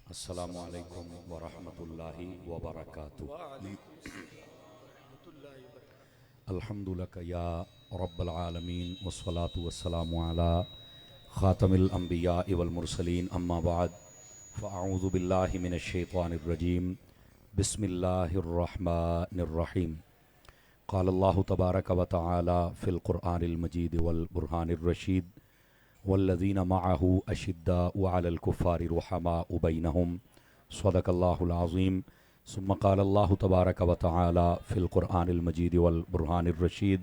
अस्सलामु अलैकुम वरहमतुल्लाहि वबरकातुहू। अल्हम्दुलिल्लाह या रब्बल आलमीन वस्सलातु वस्सलामु अला ख़ातमिल अंबिया वल मुरसलीन अम्मा बाद फ़अऊज़ु बिल्लाहि मिनश शैतानिर रजीम बिस्मिल्लाहिर रहमानिर रहीम। क़ाल अल्लाहु तबारक व तआला फ़िल क़ुरआनिल मजीद वल बुरहानिर रशीद वल्लज़ीना मअहू अशिद्दाउ अलल कुफ़्फ़ारि रुहमाउ बैनहुम सदक़ल्लाहुल अज़ीम। सुम्मा क़ाल अल्लाहु तबारक व तआला फ़िल क़ुरआनिल मजीद वल बुरहानिर रशीद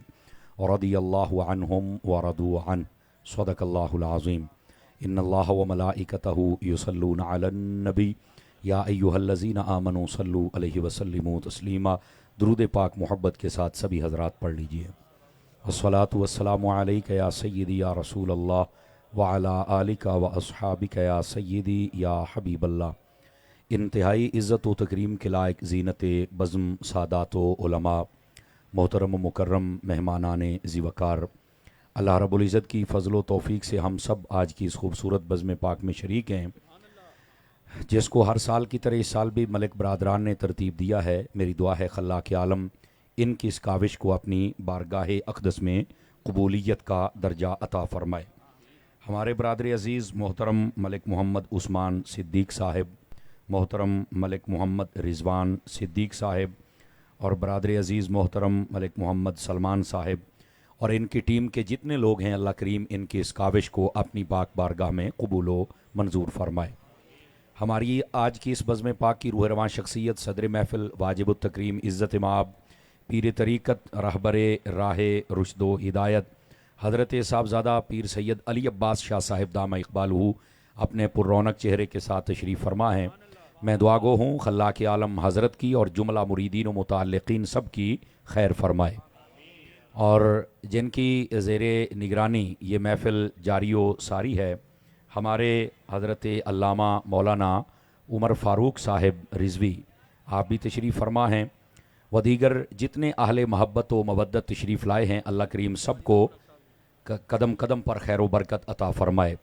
रदियल्लाहु अन्हुम व रदू अन्हु सदक़ल्लाहुल अज़ीम। इन्नल्लाह व मलाइकतहू युसल्लूना अलन नबी या अय्युहल्लज़ीना आमनू सल्लू अलैहि व सल्लिमू तस्लीमा। दुरूद पाक मोहब्बत के साथ सभी हज़रात पढ़ लीजिए। अस्सलातु वस्सलामु अलैका या सय्यदी या रसूल अल्लाह व अला आलिका व अस्हाबिका या सय्यदी या हबीबल्लाह। इंतहाई इज़्ज़त व तकरीम के लायक ज़ीनत बज़्म सादात व उलमा, मोहतरम मुकर्रम मेहमानाने ज़िवकार, अल्लाह रब्बुल इज़्ज़त की फ़ज़ल व तौफ़ीक से हम सब आज की इस खूबसूरत बज़्म पाक में शरीक हैं, जिसको हर साल की तरह इस साल भी मलिक बरादरान ने तरतीब दिया है। मेरी दुआ है खल्लाक़ आलम इनकी इस काविश को अपनी बारगाह अक़दस में कबूलियत का दर्जा अता फ़रमाए। हमारे बरादर अज़ीज़ मोहतरम मलिक मोहम्मद उस्मान सिद्दीक़ साहिब, मोहतरम मलिक मोहम्मद रिज़वान सिद्दीक़ साहिब और बरादर अज़ीज़ मोहतरम मलिक मोहम्मद सलमान साहिब और इनकी टीम के जितने लोग हैं, अल्लाह करीम इनकी इस काविश को अपनी पाक बारगाह में कबूल व मंजूर फरमाए। हमारी आज की इस बज़्म पाक की रूह रवां शख्सियत सदर महफ़िल वाजिबुत तकरीम इज़्ज़त माब पीर तरीक़त रहबर राह रुश्दो हिदायत हज़रत साहबज़ादा पीर सैयद अली अब्बास शाह साहिब दामा इक़बालहू अपने पुररौनक चेहरे के साथ तशरीफ़ फरमा हैं। मैं दुआ गो हूँ खल्लाक़ आलम हज़रत की और जुमला मुरीदीन व मुतअल्लिक़ीन सब की खैर फरमाए और जिनकी ज़ेरे निगरानी ये महफ़िल जारी व सारी है, हमारे हज़रत अल्लामा मौलाना उमर फ़ारूक साहिब रिज़वी आप भी तशरीफ़ फरमा हैं व दीगर जितने अहले महब्बत व मवद्दत तशरीफ़ लाए हैं, अल्लाह करीम सब को कदम कदम पर खैर व बरकत अता फ़रमाए।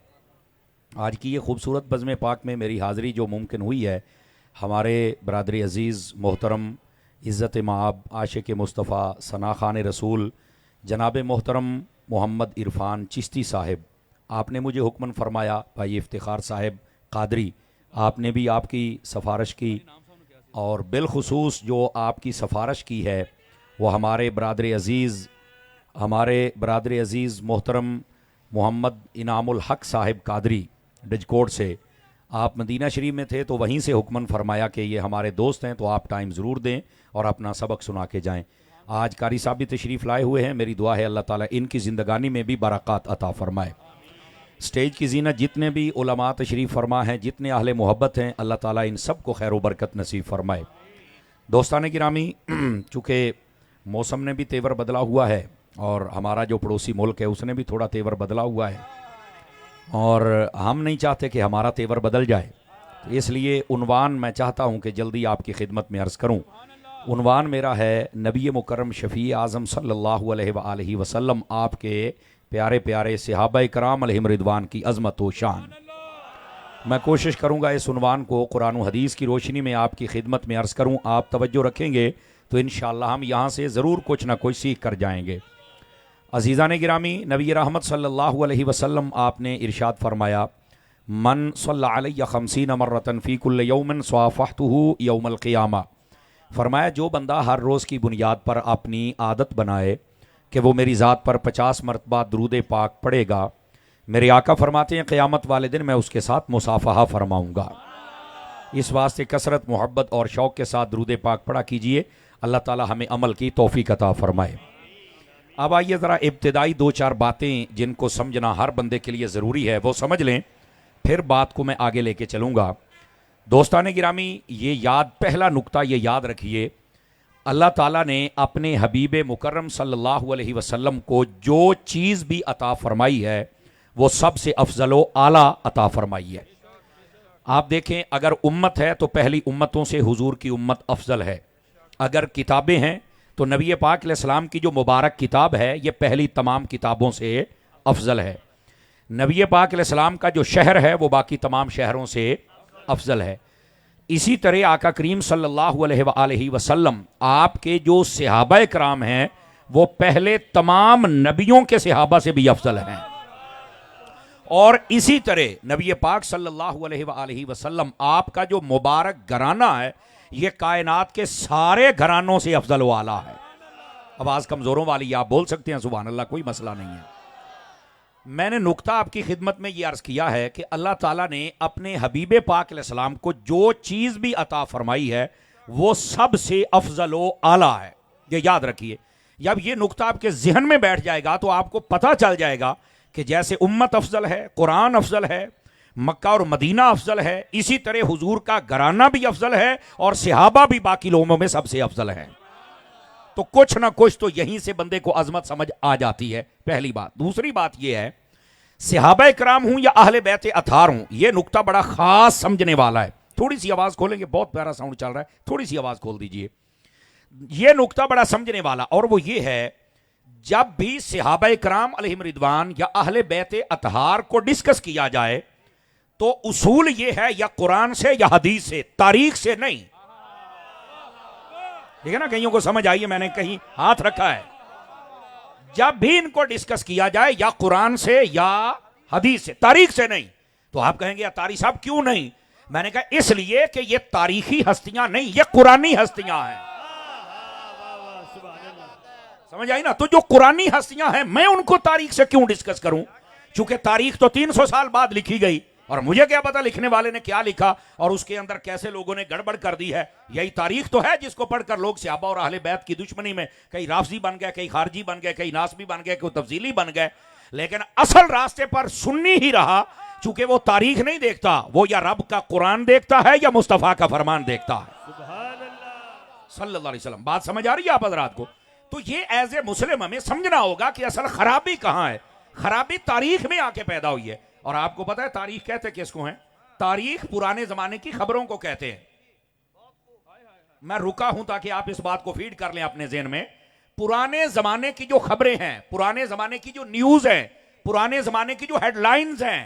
आज की ये खूबसूरत बज़्म पाक में मेरी हाज़िरी जो मुमकिन हुई है, हमारे बरादरी अज़ीज़ मोहतरम इज़्ज़त माब आशिक़ मुस्तफ़ा सना ख़ान रसूल जनाब मोहतरम मोहम्मद इरफ़ान चिश्ती साहिब, आपने मुझे हुक्मन फ़रमाया भाई इफ्तिखार साहिब कादरी, आपने भी आपकी सफ़ारिश की और बिलखुसूस जो आपकी सफ़ारिश की है वो हमारे बरादर अज़ीज़ मोहतरम मोहम्मद इनामुल हक़ साहिब कादरी डिजकोट से, आप मदीना शरीफ में थे तो वहीं से हुक्मन फरमाया कि ये हमारे दोस्त हैं तो आप टाइम ज़रूर दें और अपना सबक सुना के जाएँ। आज कारी साहब भी तशरीफ़ लाए हुए हैं। मेरी दुआ है अल्लाह ताला इनकी ज़िंदगानी में भी बरक़ात अता फ़रमाए। स्टेज की ज़ीनत जितने भी उलमा तशरीफ़ फरमा हैं, जितने अहले मोहब्बत हैं, अल्लाह ताला इन सब को खैर व बरकत नसीब फ़रमाए। दोस्तान गिरामी, चूँकि मौसम ने भी तेवर बदला हुआ है और हमारा जो पड़ोसी मुल्क है उसने भी थोड़ा तेवर बदला हुआ है और हम नहीं चाहते कि हमारा तेवर बदल जाए, तो इसलिए उन्वान मैं चाहता हूँ कि जल्दी आपकी खिदमत में अर्ज़ करूँ। उन्वान मेरा है नबी मुकर्रम शफ़ी आज़म सल्लल्लाहु अलैहि वसल्लम आपके प्यारे प्यारे सहाबा कराम अलैहिम रिदवान की अज़मत व शान। मैं कोशिश करूँगा इस उन्वान को कुरान व हदीस की रोशनी में आपकी खिदमत में अर्ज़ करूँ। आप तवज्जो रखेंगे तो इंशाअल्लाह हम यहाँ से ज़रूर कुछ ना कुछ सीख कर जाएंगे। अज़ीज़ान गिरामी, नबी रहमत सल्लल्लाहु अलैहि वसल्लम आपने इरशाद फरमाया, मन सल्ला अलैया खमसीन मर्रतन फ़ी कुल्लि यौमिन स्वाफ़हतुहु यौमल क़ियामा। फरमाया जो बंदा हर रोज़ की बुनियाद पर अपनी आदत बनाए कि वो मेरी ज़ात पर 50 मरतबा दरूद पाक पढ़ेगा, मेरे आका फरमाते हैं क़यामत वाले दिन मैं उसके साथ मुसाफ़हा फरमाऊँगा। इस वास्ते कसरत मोहब्बत और शौक़ के साथ दरूद पाक पढ़ा कीजिए। अल्लाह ताला हमें अमल की तौफ़ीक़ अता फ़रमाए। अब आइए ज़रा इब्तिदाई दो चार बातें जिनको समझना हर बंदे के लिए ज़रूरी है वो समझ लें, फिर बात को मैं आगे लेके चलूँगा। दोस्तान गिरामी, ये पहला नुक्ता ये याद रखिए, अल्लाह ताला ने अपने हबीब मुकर्रम सल्लल्लाहु अलैहि वसल्लम को जो चीज़ भी अता फ़रमाई है वो सबसे अफजल व आला अता फ़रमाई है। आप देखें, अगर उम्मत है तो पहली उम्मतों से हुजूर की उम्मत अफजल है। अगर किताबें हैं तो नबी पाक अलैहिस्सलाम की जो मुबारक किताब है ये पहली तमाम किताबों से अफजल है। नबी पाक अलैहिस्सलाम का जो शहर है वो बाकी तमाम शहरों से अफजल है। इसी तरह आका करीम सल्लल्लाहु अलैहि वसल्लम आपके जो सहाबा कराम हैं वो पहले तमाम नबियों के सहाबा से भी अफजल हैं। और इसी तरह नबी पाक सल्लल्लाहु अलैहि वसल्लम आपका जो मुबारक घराना है ये कायनात के सारे घरानों से अफजल वाला है। आवाज कमजोरों वाली आप बोल सकते हैं सुभान अल्लाह, कोई मसला नहीं है। मैंने नुक्ता आपकी खिदमत में ये अर्ज किया है कि अल्लाह ताला ने अपने हबीब पाक अलैहिस्सलाम को जो चीज भी अता फरमाई है वो सबसे अफजल व आला है, ये याद रखिए। जब ये नुक्ता आपके जहन में बैठ जाएगा तो आपको पता चल जाएगा कि जैसे उम्मत अफजल है, कुरान अफजल है, मक्का और मदीना अफजल है, इसी तरह हुजूर का घराना भी अफजल है और सहाबा भी बाकी लोगों में सबसे अफजल है। तो कुछ ना कुछ तो यहीं से बंदे को अजमत समझ आ जाती है, पहली बात। दूसरी बात यह है, सहाबा इकराम हूं या अहले बैत अथार हूं, यह नुक्ता बड़ा खास समझने वाला है। थोड़ी सी आवाज खोलेंगे, बहुत प्यारा साउंड चल रहा है, थोड़ी सी आवाज खोल दीजिए। यह नुक्ता बड़ा समझने वाला, और वो ये है जब भी सहाबा इकराम अलैहिम रिदवान या अहले बैत अतहार को डिस्कस किया जाए तो उसूल यह है या कुरान से या हदीस से, तारीख से नहीं। ठीक है ना, कईयों को समझ आई है, मैंने कहीं हाथ रखा है। जब भी इनको डिस्कस किया जाए या कुरान से या हदीस से, तारीख से नहीं। तो आप कहेंगे तारी साहब क्यों नहीं? मैंने कहा इसलिए कि ये तारीखी हस्तियां नहीं, ये कुरानी हस्तियां हैं। समझ आई ना? तो जो कुरानी हस्तियां हैं मैं उनको तारीख से क्यों डिस्कस करूं? चूंकि तारीख तो 300 साल बाद लिखी गई और मुझे क्या पता लिखने वाले ने क्या लिखा और उसके अंदर कैसे लोगों ने गड़बड़ कर दी है। यही तारीख तो है जिसको पढ़कर लोग सहाबा और अहले बैत की दुश्मनी में कई राफजी बन गए, कई खारजी बन गए, कई नासबी बन गए, कई तफजीली बन गए। लेकिन असल रास्ते पर सुन्नी ही रहा, चूंकि वो तारीख नहीं देखता, वो या रब का कुरान देखता है या मुस्तफा का फरमान देखता है सल्लल्लाहु अलैहि वसल्लम। बात समझ आ रही है आप हजरात को? तो ये एज ए मुस्लिम हमें समझना होगा कि असल खराबी कहां है। खराबी तारीख में आके पैदा हुई है। और आपको पता है तारीख कहते किसको हैं? तारीख पुराने जमाने की खबरों को कहते हैं। मैं रुका हूं ताकि आप इस बात को फीड कर लें अपने ज़हन में। पुराने जमाने की जो खबरें हैं, पुराने जमाने की जो न्यूज है, पुराने जमाने की जो हेडलाइंस हैं,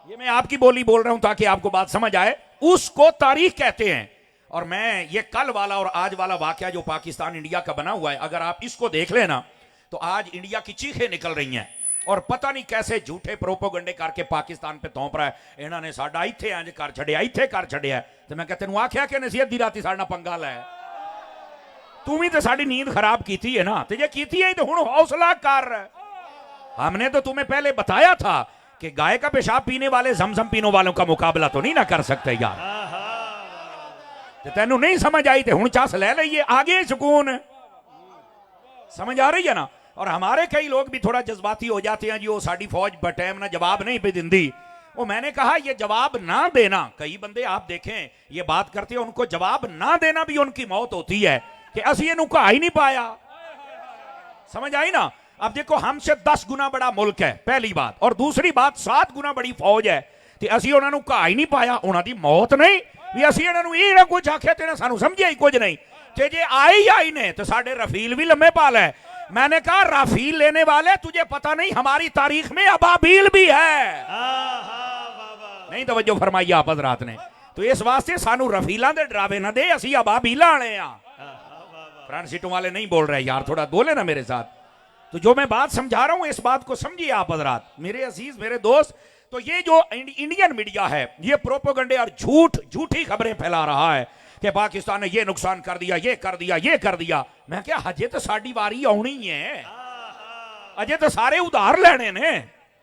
ये मैं आपकी बोली बोल रहा हूं ताकि आपको बात समझ आए, उसको तारीख कहते हैं। और मैं ये कल वाला और आज वाला वाकया जो पाकिस्तान इंडिया का बना हुआ है, अगर आप इसको देख लेना तो आज इंडिया की चीखें निकल रही हैं और पता नहीं कैसे झूठे प्रोपोगंडे करके पाकिस्तान पे तोप रहा है। इन्होंने साडा इत्थे इंज कर छड़िया, इत्थे कर छड़िया। तो मैं कहते आख्या कि नसीहत दी राती साडा पंगा लै, तू भी तो साडी नींद खराब की थी है ना, तो ये की है तो हुण हौसला कर। हमने तो तुम्हें पहले बताया था कि गाय का पेशाब पीने वाले जमजम पीने वालों का मुकाबला तो नहीं ना कर सकते यार। तेनू नहीं समझ आई तो हुण चस ले लीए, आगे सुकून। समझ आ रही है ना? और हमारे कई लोग भी थोड़ा जज्बाती हो जाते हैं जी, वो साडी फौज बटैम ना जवाब नहीं पे दिंदी। वो मैंने कहा ये जवाब ना देना, कई बंदे आप देखें ये बात करते हैं, उनको जवाब ना देना भी उनकी मौत होती है कि असी इन्हू कहा ही नहीं पाया। समझ आई ना? अब देखो हमसे 10 गुना बड़ा मुल्क है, पहली बात, और दूसरी बात 7 गुना बड़ी फौज है, तो असी उन्होंने कहा ही नहीं पाया। उन्होंने मौत नहीं भी असी इन्होंने ये ना कुछ आख्या तो सानू समझिया ही कुछ नहीं, ते जे आई ने तो साडे रफील भी लम्बे पाल है। मैंने कहा रफील लेने वाले तुझे पता नहीं हमारी तारीख में अबाबील भी है। नहीं तवज्जो फरमाई आप हजरात ने? तो इस वास्ते सानू रफीलां दे डरावे ना दे, असी अबाबीला आने आ। फ्रंट सीटों वाले नहीं बोल रहे यार, थोड़ा बोले ना मेरे साथ। तो जो मैं बात समझा रहा हूं इस बात को समझिए आप हजरात, मेरे अजीज मेरे दोस्त। तो ये जो इंडियन मीडिया है ये प्रोपोगंडे और झूठी खबरें फैला रहा है कि पाकिस्तान ने ये नुकसान कर दिया, ये कर दिया, ये कर दिया। मैं क्या हजे तो साड़ी बारी आनी है, अजे तो सारे उधार लेने ने,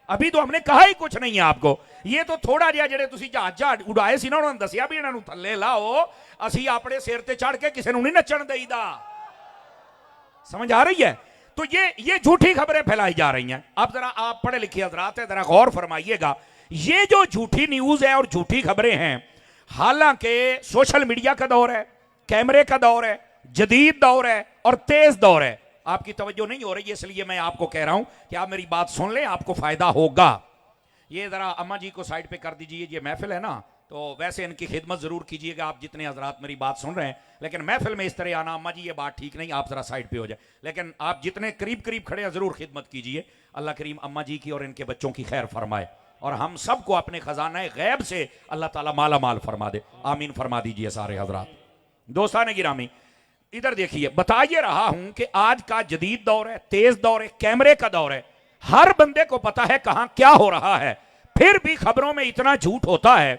अभी तो हमने कहा ही कुछ नहीं है आपको। ये तो थोड़ा जिहा जेडे तुसीं जहाज उड़ाए सी ना, उन्होंने दसिया भी इन्हां नूं थल्ले लाओ, असी अपने सिर ते चढ़ के किसी नूं नहीं नचण देईदा। समझ आ रही है? तो ये झूठी खबरें फैलाई जा रही हैं। अब जरा आप पढ़े लिखे हजरात है, जरा गौर फरमाइएगा। ये जो झूठी न्यूज है और झूठी खबरें हैं, हालांकि सोशल मीडिया का दौर है, कैमरे का दौर है, जदीद दौर है और तेज दौर है। आपकी तवज्जो नहीं हो रही है, इसलिए मैं आपको कह रहा हूं कि आप मेरी बात सुन लें, आपको फायदा होगा। ये जरा अम्मा जी को साइड पे कर दीजिए, ये महफिल है ना, तो वैसे इनकी खिदमत जरूर कीजिएगा आप जितने हजरात मेरी बात सुन रहे हैं, लेकिन महफिल में इस तरह आना, अम्मा जी ये बात ठीक नहीं, आप जरा साइड पे हो जाए। लेकिन आप जितने करीब करीब खड़े हैं जरूर खिदमत कीजिए। अल्लाह करीम अम्मा जी की और इनके बच्चों की खैर फरमाए। और हम सबको अपने खजाना गैब से अल्लाह ताला माला माल फरमा दे। आमीन फरमा दीजिए सारे हजरात। दोस्तान गिरामी, इधर देखिए, बता ये रहा हूं कि आज का जदीद दौर है, तेज दौर है, कैमरे का दौर है, हर बंदे को पता है कहां क्या हो रहा है, फिर भी खबरों में इतना झूठ होता है।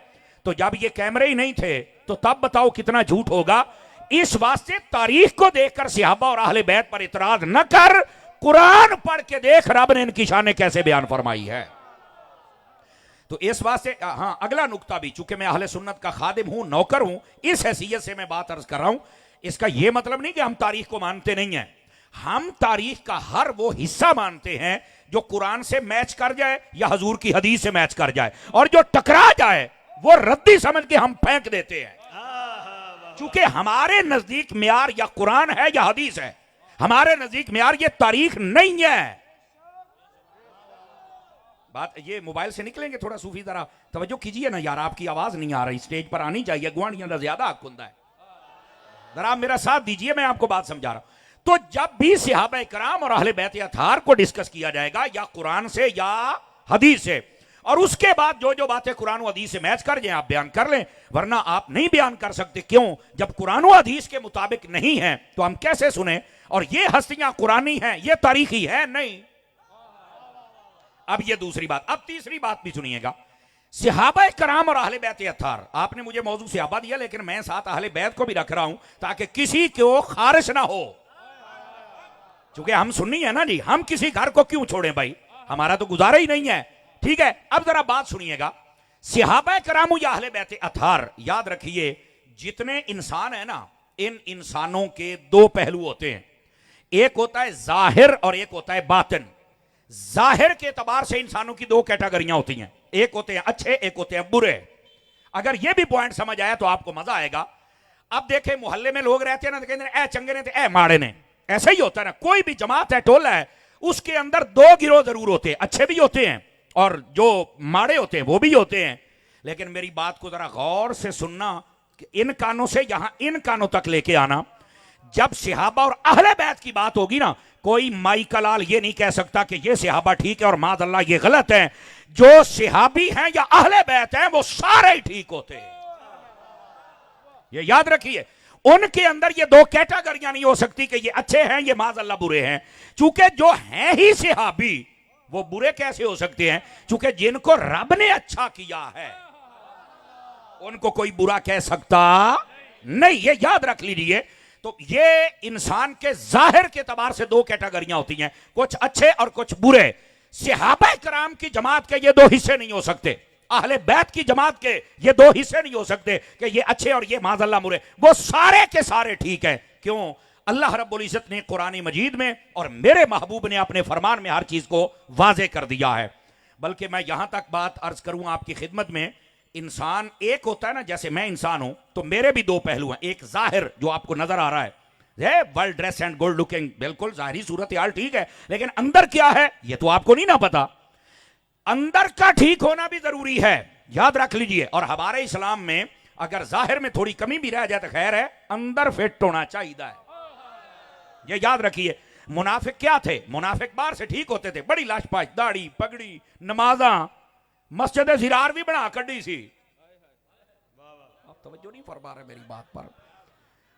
तो जब ये कैमरे ही नहीं थे तो तब बताओ कितना झूठ होगा। इस वास्ते तारीख को देखकर सहाबा और अहले बैत पर इतराज न कर, कुरान पढ़ के देख रब ने इनकी शान कैसे बयान फरमाई है। तो इस वास्ते हाँ, अगला नुक्ता भी, चूंकि मैं अहले सुन्नत का खादिम हूं, नौकर हूं, इस हैसियत से मैं बात अर्ज कर रहा हूं। इसका यह मतलब नहीं कि हम तारीख को मानते नहीं हैं, हम तारीख का हर वो हिस्सा मानते हैं जो कुरान से मैच कर जाए या हजूर की हदीस से मैच कर जाए, और जो टकरा जाए वो रद्दी समझ के हम फेंक देते हैं। चूंकि हमारे नजदीक म्यार या कुरान है या हदीस है, हमारे नजदीक म्यार ये तारीख नहीं है। बात ये मोबाइल से निकलेंगे थोड़ा सूफी, जरा तवज्जो कीजिए ना यार, आपकी आवाज नहीं आ रही, स्टेज पर आनी चाहिए, गुआंढियां ज्यादा हक हुंदा है, जरा मेरा साथ दीजिए, मैं आपको बात समझा रहा हूं। तो जब भी सहाबा कराम और अहले बैत अतहार को डिस्कस किया जाएगा या कुरान से या हदीस से, और उसके बाद जो जो बातें कुरान और हदीस से मैच कर जाए आप बयान कर लें, वरना आप नहीं बयान कर सकते। क्यों? जब कुरान और हदीस के मुताबिक नहीं है तो हम कैसे सुने? और ये हस्तियां कुरानी हैं, ये तारीखी है नहीं। अब ये दूसरी बात। अब तीसरी बात भी सुनिएगा, सहाबा कराम और अहले बैत अतहार, आपने मुझे मौजू सहाबा दिया, लेकिन मैं साथ अहले बैत को भी रख रहा हूं ताकि किसी को खारिश ना हो। क्योंकि हम सुन्नी है ना जी, हम किसी घर को क्यों छोड़ें भाई, हमारा तो गुजारा ही नहीं है। ठीक है, अब जरा बात सुनिएगा, सहाबा कराम या अहले बैत अतहार, याद रखिए जितने इंसान है ना, इन इंसानों के दो पहलू होते हैं, एक होता है जाहिर और एक होता है बातिन। जाहिर के एतबार से इंसानों की दो कैटेगरियां होती हैं, एक होते हैं अच्छे, एक होते हैं बुरे। अगर यह भी पॉइंट समझ आया तो आपको मजा आएगा। अब देखें, मोहल्ले में लोग रहते हैं ना, तो कहते हैं ए चंगे ने, ए माड़े ने, ऐसा ही होता है ना। कोई भी जमात है, टोला है, उसके अंदर दो गिरोह जरूर होते हैं, अच्छे भी होते हैं और जो माड़े होते हैं वो भी होते हैं। लेकिन मेरी बात को जरा गौर से सुनना, कि इन कानों से यहां इन कानों तक लेके आना। जब सहाबा और अहले बैत की बात होगी ना, कोई माई का लाल ये नहीं कह सकता कि ये सहाबा ठीक है और माज़अल्लाह ये गलत है। जो सहाबी हैं या अहले बैत हैं वो सारे ही ठीक होते हैं, ये याद रखिए। उनके अंदर ये दो कैटेगरियां नहीं हो सकती कि ये अच्छे हैं ये माज़अल्लाह बुरे हैं। चूंकि जो हैं ही सहाबी वो बुरे कैसे हो सकते हैं? चूंकि जिनको रब ने अच्छा किया है उनको कोई बुरा कह सकता नहीं, ये याद रख लीजिए। तो ये इंसान के जाहिर के तबार से दो कैटेगरियां होती हैं, कुछ अच्छे और कुछ बुरे। सहाबा कराम की जमात के ये दो हिस्से नहीं हो सकते, अहले बैत की जमात के ये दो हिस्से नहीं हो सकते कि ये अच्छे और ये माज़अल्लाह बुरे। वो सारे के सारे ठीक है। क्यों? अल्लाह रब्बुल इज्जत ने कुरान मजीद में और मेरे महबूब ने अपने फरमान में हर चीज को वाजे कर दिया है। बल्कि मैं यहां तक बात अर्ज करूं आपकी खिदमत में, इंसान एक होता है ना, जैसे मैं इंसान हूं तो मेरे भी दो पहलू हैं। एक जाहिर जो आपको नजर आ रहा है well dress and good looking, बिल्कुल जाहिरी सूरत हाल ठीक है, लेकिन अंदर क्या है ये तो आपको नहीं ना पता। अंदर का ठीक होना भी जरूरी है, याद रख लीजिए। और हमारे इस्लाम में अगर जाहिर में थोड़ी कमी भी रह जाए तो खैर है, अंदर फिट होना चाहिए, ये याद रखिए। मुनाफिक क्या थे? मुनाफिक बाहर से ठीक होते थे, बड़ी लाशपाश, दाढ़ी पगड़ी, नमाजा, मस्जिद ज़िरार भी बना कड़ी सी। आप तवज्जो नहीं फरमा रहे मेरी बात पर।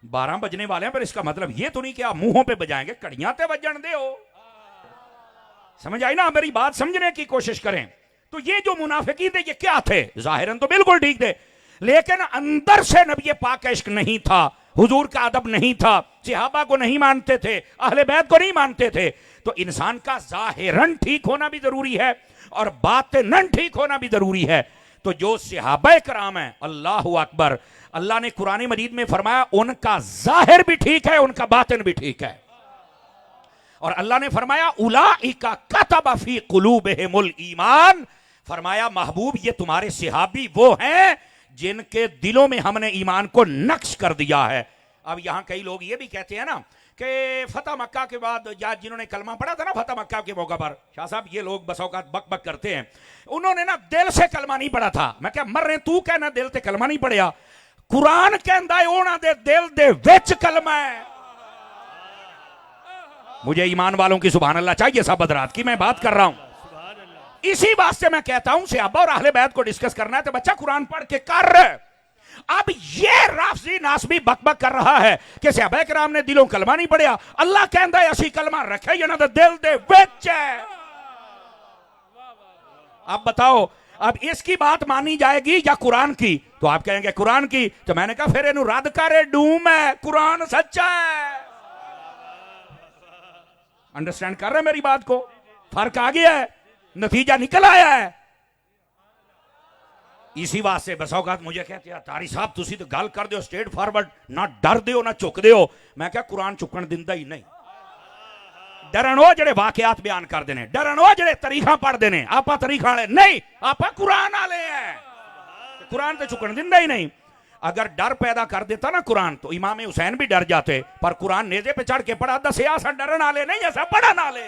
12 बजने वाले हैं, पर इसका मतलब ये तो नहीं कि आप मुंहों पे बजाएंगे, कड़ियां ते बजन दे हो। समझ आई ना? मेरी बात समझने की कोशिश करें। तो ये जो मुनाफिकीन थे ये क्या थे? जाहिरन तो बिल्कुल ठीक थे, लेकिन अंदर से नबी पाक का इश्क नहीं था, हुजूर का अदब नहीं था, सहाबा को नहीं मानते थे, अहले बैत को नहीं मानते थे। तो इंसान का जाहिरन ठीक होना भी जरूरी है और बातिनन ठीक होना भी जरूरी है। तो जो सहाबा कराम है, अल्लाहु अकबर, अल्लाह ने कुरान मजीद में फरमाया उनका जाहिर भी ठीक है, उनका बातिन भी ठीक है। और अल्लाह ने फरमाया उलाइका कतब फी कुलूबिहिमुल ईमान, फरमाया महबूब ये तुम्हारे सहाबी वो हैं जिनके दिलों में हमने ईमान को नक्श कर दिया है। अब यहां कई लोग ये भी कहते हैं ना कि फतह मक्का के बाद, या जिन्होंने कलमा पढ़ा था ना फतह मक्का के मौका पर, शाह साहब ये लोग बस औकात बक बक करते हैं, उन्होंने ना दिल से कलमा नहीं पढ़ा था। मैं क्या मर रहे, तू कहना दिल से कलमा नहीं पढ़िया, कुरान कहता है ओना दे दिल दे विच कलमा है। मुझे ईमान वालों की सुभान अल्लाह चाहिए, सब हज़रात की मैं बात कर रहा हूं। इसी बात से मैं कहता हूं सहाबा और अहले बैत को डिस्कस करना है तो बच्चा कुरान पढ़ के कर। अब ये राफजी नासबी बकबक कर रहा है कि सहाबा किराम ने दिलों कलमा नहीं पढ़िया। अल्लाह कहता है असी कलमा रखे या ना तो दिल दे विच है। अब बताओ, अब इसकी बात मानी जाएगी या कुरान की? तो आप कहेंगे कुरान की। तो मैंने कहा फिर इन्हू रद्द करे, डूम है, कुरान सच्चा है। अंडरस्टैंड कर रहे हैं मेरी बात को? फर्क आ गया है, नतीजा निकल आया है। इसी बात से बस औकात मुझे कहते हैं तारी साहब तुसी तो गल कर दो स्ट्रेट फॉरवर्ड, ना डर दो ना चुक दो। मैं क्या कुरान चुकन दिंदा ही नहीं। डरन वो जेड़े वाकयात बयान कर देने, डरन वो जेड़े तरीखा पढ़ देने। आपा तरीखा वाले नहीं, आपा कुरान वाले हैं। कुरान तो चुकन दिंदा ही नहीं। अगर डर पैदा कर देता ना कुरान तो इमाम हुसैन भी डर जाते, पर कुरान नेजे पे चढ़ के पढ़ा दसिया सा डरन वाले नहीं, ऐसा पढ़न वाले।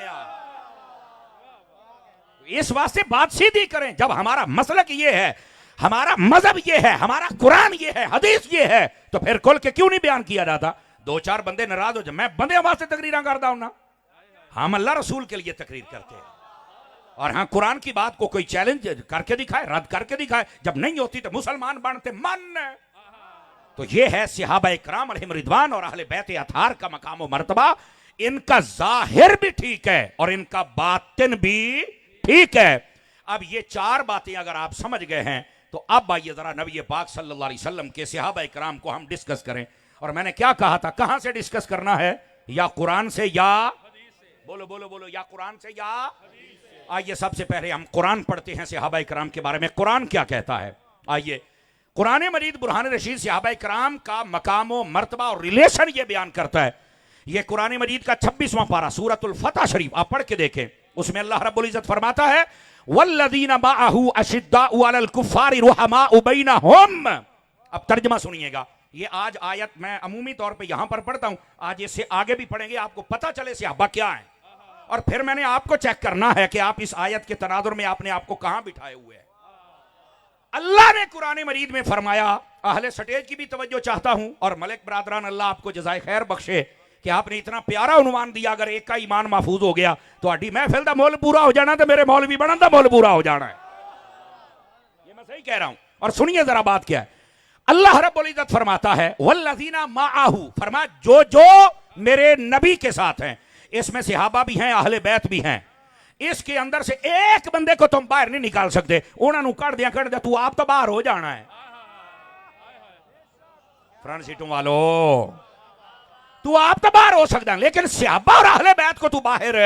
इस वास्ते बात सीधी करें। जब हमारा मसलक ये है, हमारा मजहब ये है, हमारा कुरान ये है, हदीस ये है, तो फिर खुल के क्यों नहीं बयान किया जाता? दो चार बंदे नाराज हो जाए, मैं बंदे वास्ते तकरीर करता हूं ना, हम अल्लाह रसूल के लिए तकरीर करते हैं। और हाँ, कुरान की बात को कोई चैलेंज करके दिखाए, रद्द करके दिखाए, जब नहीं होती तो मुसलमान बनते मन। तो ये है सहाबा इकराम अलैहिम रिदवान और अहले बैत अतार का मकाम व मर्तबा। इनका जाहिर भी ठीक है और इनका बातिन भी ठीक है। अब ये चार बातें अगर आप समझ गए हैं तो अब आइए जरा नबी पाक सल्लल्लाहु अलैहि वसल्लम के सहाबा इकराम को हम डिस्कस करें। और मैंने क्या कहा था, कहां से डिस्कस करना है? या कुरान से या बोलो बोलो बोलो, या कुरान से या। आइए सबसे पहले हम कुरान पढ़ते हैं सहाबा इकराम के बारे में। कुरान क्या कहता है? आइए, कुरान मजीद बुरहान रशीद सहाबा इकराम का मकाम व मर्तबा और रिलेशन ये बयान करता है। ये कुरान मजीद का 26वां पारा सूरतुल फतह शरीफ आप पढ़ के देखें। उसमें अल्लाह रब्बुल इज्जत फरमाता है वल्लज़ीना माअहू अशिद्दाउ अलल कुफ्फारि रुहमाउ बैनहुम। अब तर्जुमा सुनिएगा। ये आज आयत मैं अमूमी तौर पे यहां पर पढ़ता हूं, आज इससे आगे भी पढ़ेंगे, आपको पता चले सहाबा क्या है। और फिर मैंने आपको चेक करना है कि आप इस आयत के तनाजुर में आपने आपको कहां बिठाए हुए हैं। अल्लाह ने कुरान मजीद में फरमाया, अहले स्टेज की भी तवज्जो चाहता हूं और मलिक बरादरान अल्लाह आपको जज़ाए खैर बख्शे कि आपने इतना प्यारा उन्वान दिया। अगर एक का ईमान महफूज हो गया तो आड़ी महफिल दा मोल पूरा हो जाना, तो मेरे मौलवी बनन दा मोल पूरा हो जाना है। ये मैं सही कह रहा हूं। और सुनिए जरा बात क्या है। अल्लाह रब्बुल इज्जत फरमाता है वल्लज़ीना माअहू, फरमा जो जो मेरे नबी के साथ हैं। इसमें सहाबा भी हैं, अहले बैत भी हैं। इसके अंदर से एक बंदे को तुम बाहर नहीं निकाल सकते। उन्होंने कट दिया तू आप तो बाहर हो जाना है। फ्रंट सीटों वालों, तू आप तो बाहर हो सकता है, लेकिन सहाबा और अहले बैत को तू बाहर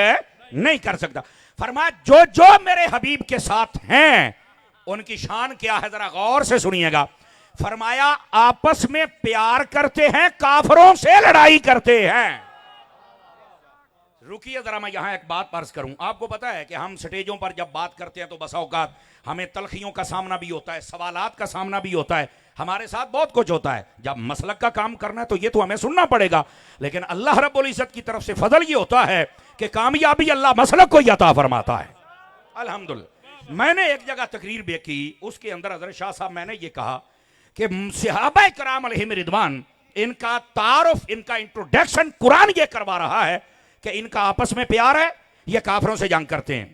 नहीं कर सकता। फरमाया जो जो मेरे हबीब के साथ हैं उनकी शान क्या है, जरा गौर से सुनिएगा। फरमाया आपस में प्यार करते हैं, काफरों से लड़ाई करते हैं। रुकिए जरा, मैं यहां एक बात अर्ज करूं। आपको पता है कि हम स्टेजों पर जब बात करते हैं तो बसा औकात हमें तलखियों का सामना भी होता है, सवालात का सामना भी होता है, हमारे साथ बहुत कुछ होता है। जब मसलक का काम करना है तो ये तो हमें सुनना पड़ेगा। लेकिन अल्लाह रब्बुल इज्जत की तरफ से फजल ये होता है कि कामयाबी अल्लाह मसलक को ही अता फरमाता है। अल्हम्दुलिल्लाह। मैंने एक जगह तकरीर भी की, उसके अंदर हज़रत शाह साहब मैंने ये कहा कि सहाबा किराम अलैहिम रिदवान, इनका तारुफ, इनका इंट्रोडक्शन कुरान ये करवा रहा है कि इनका आपस में प्यार है, ये काफरों से जंग करते हैं।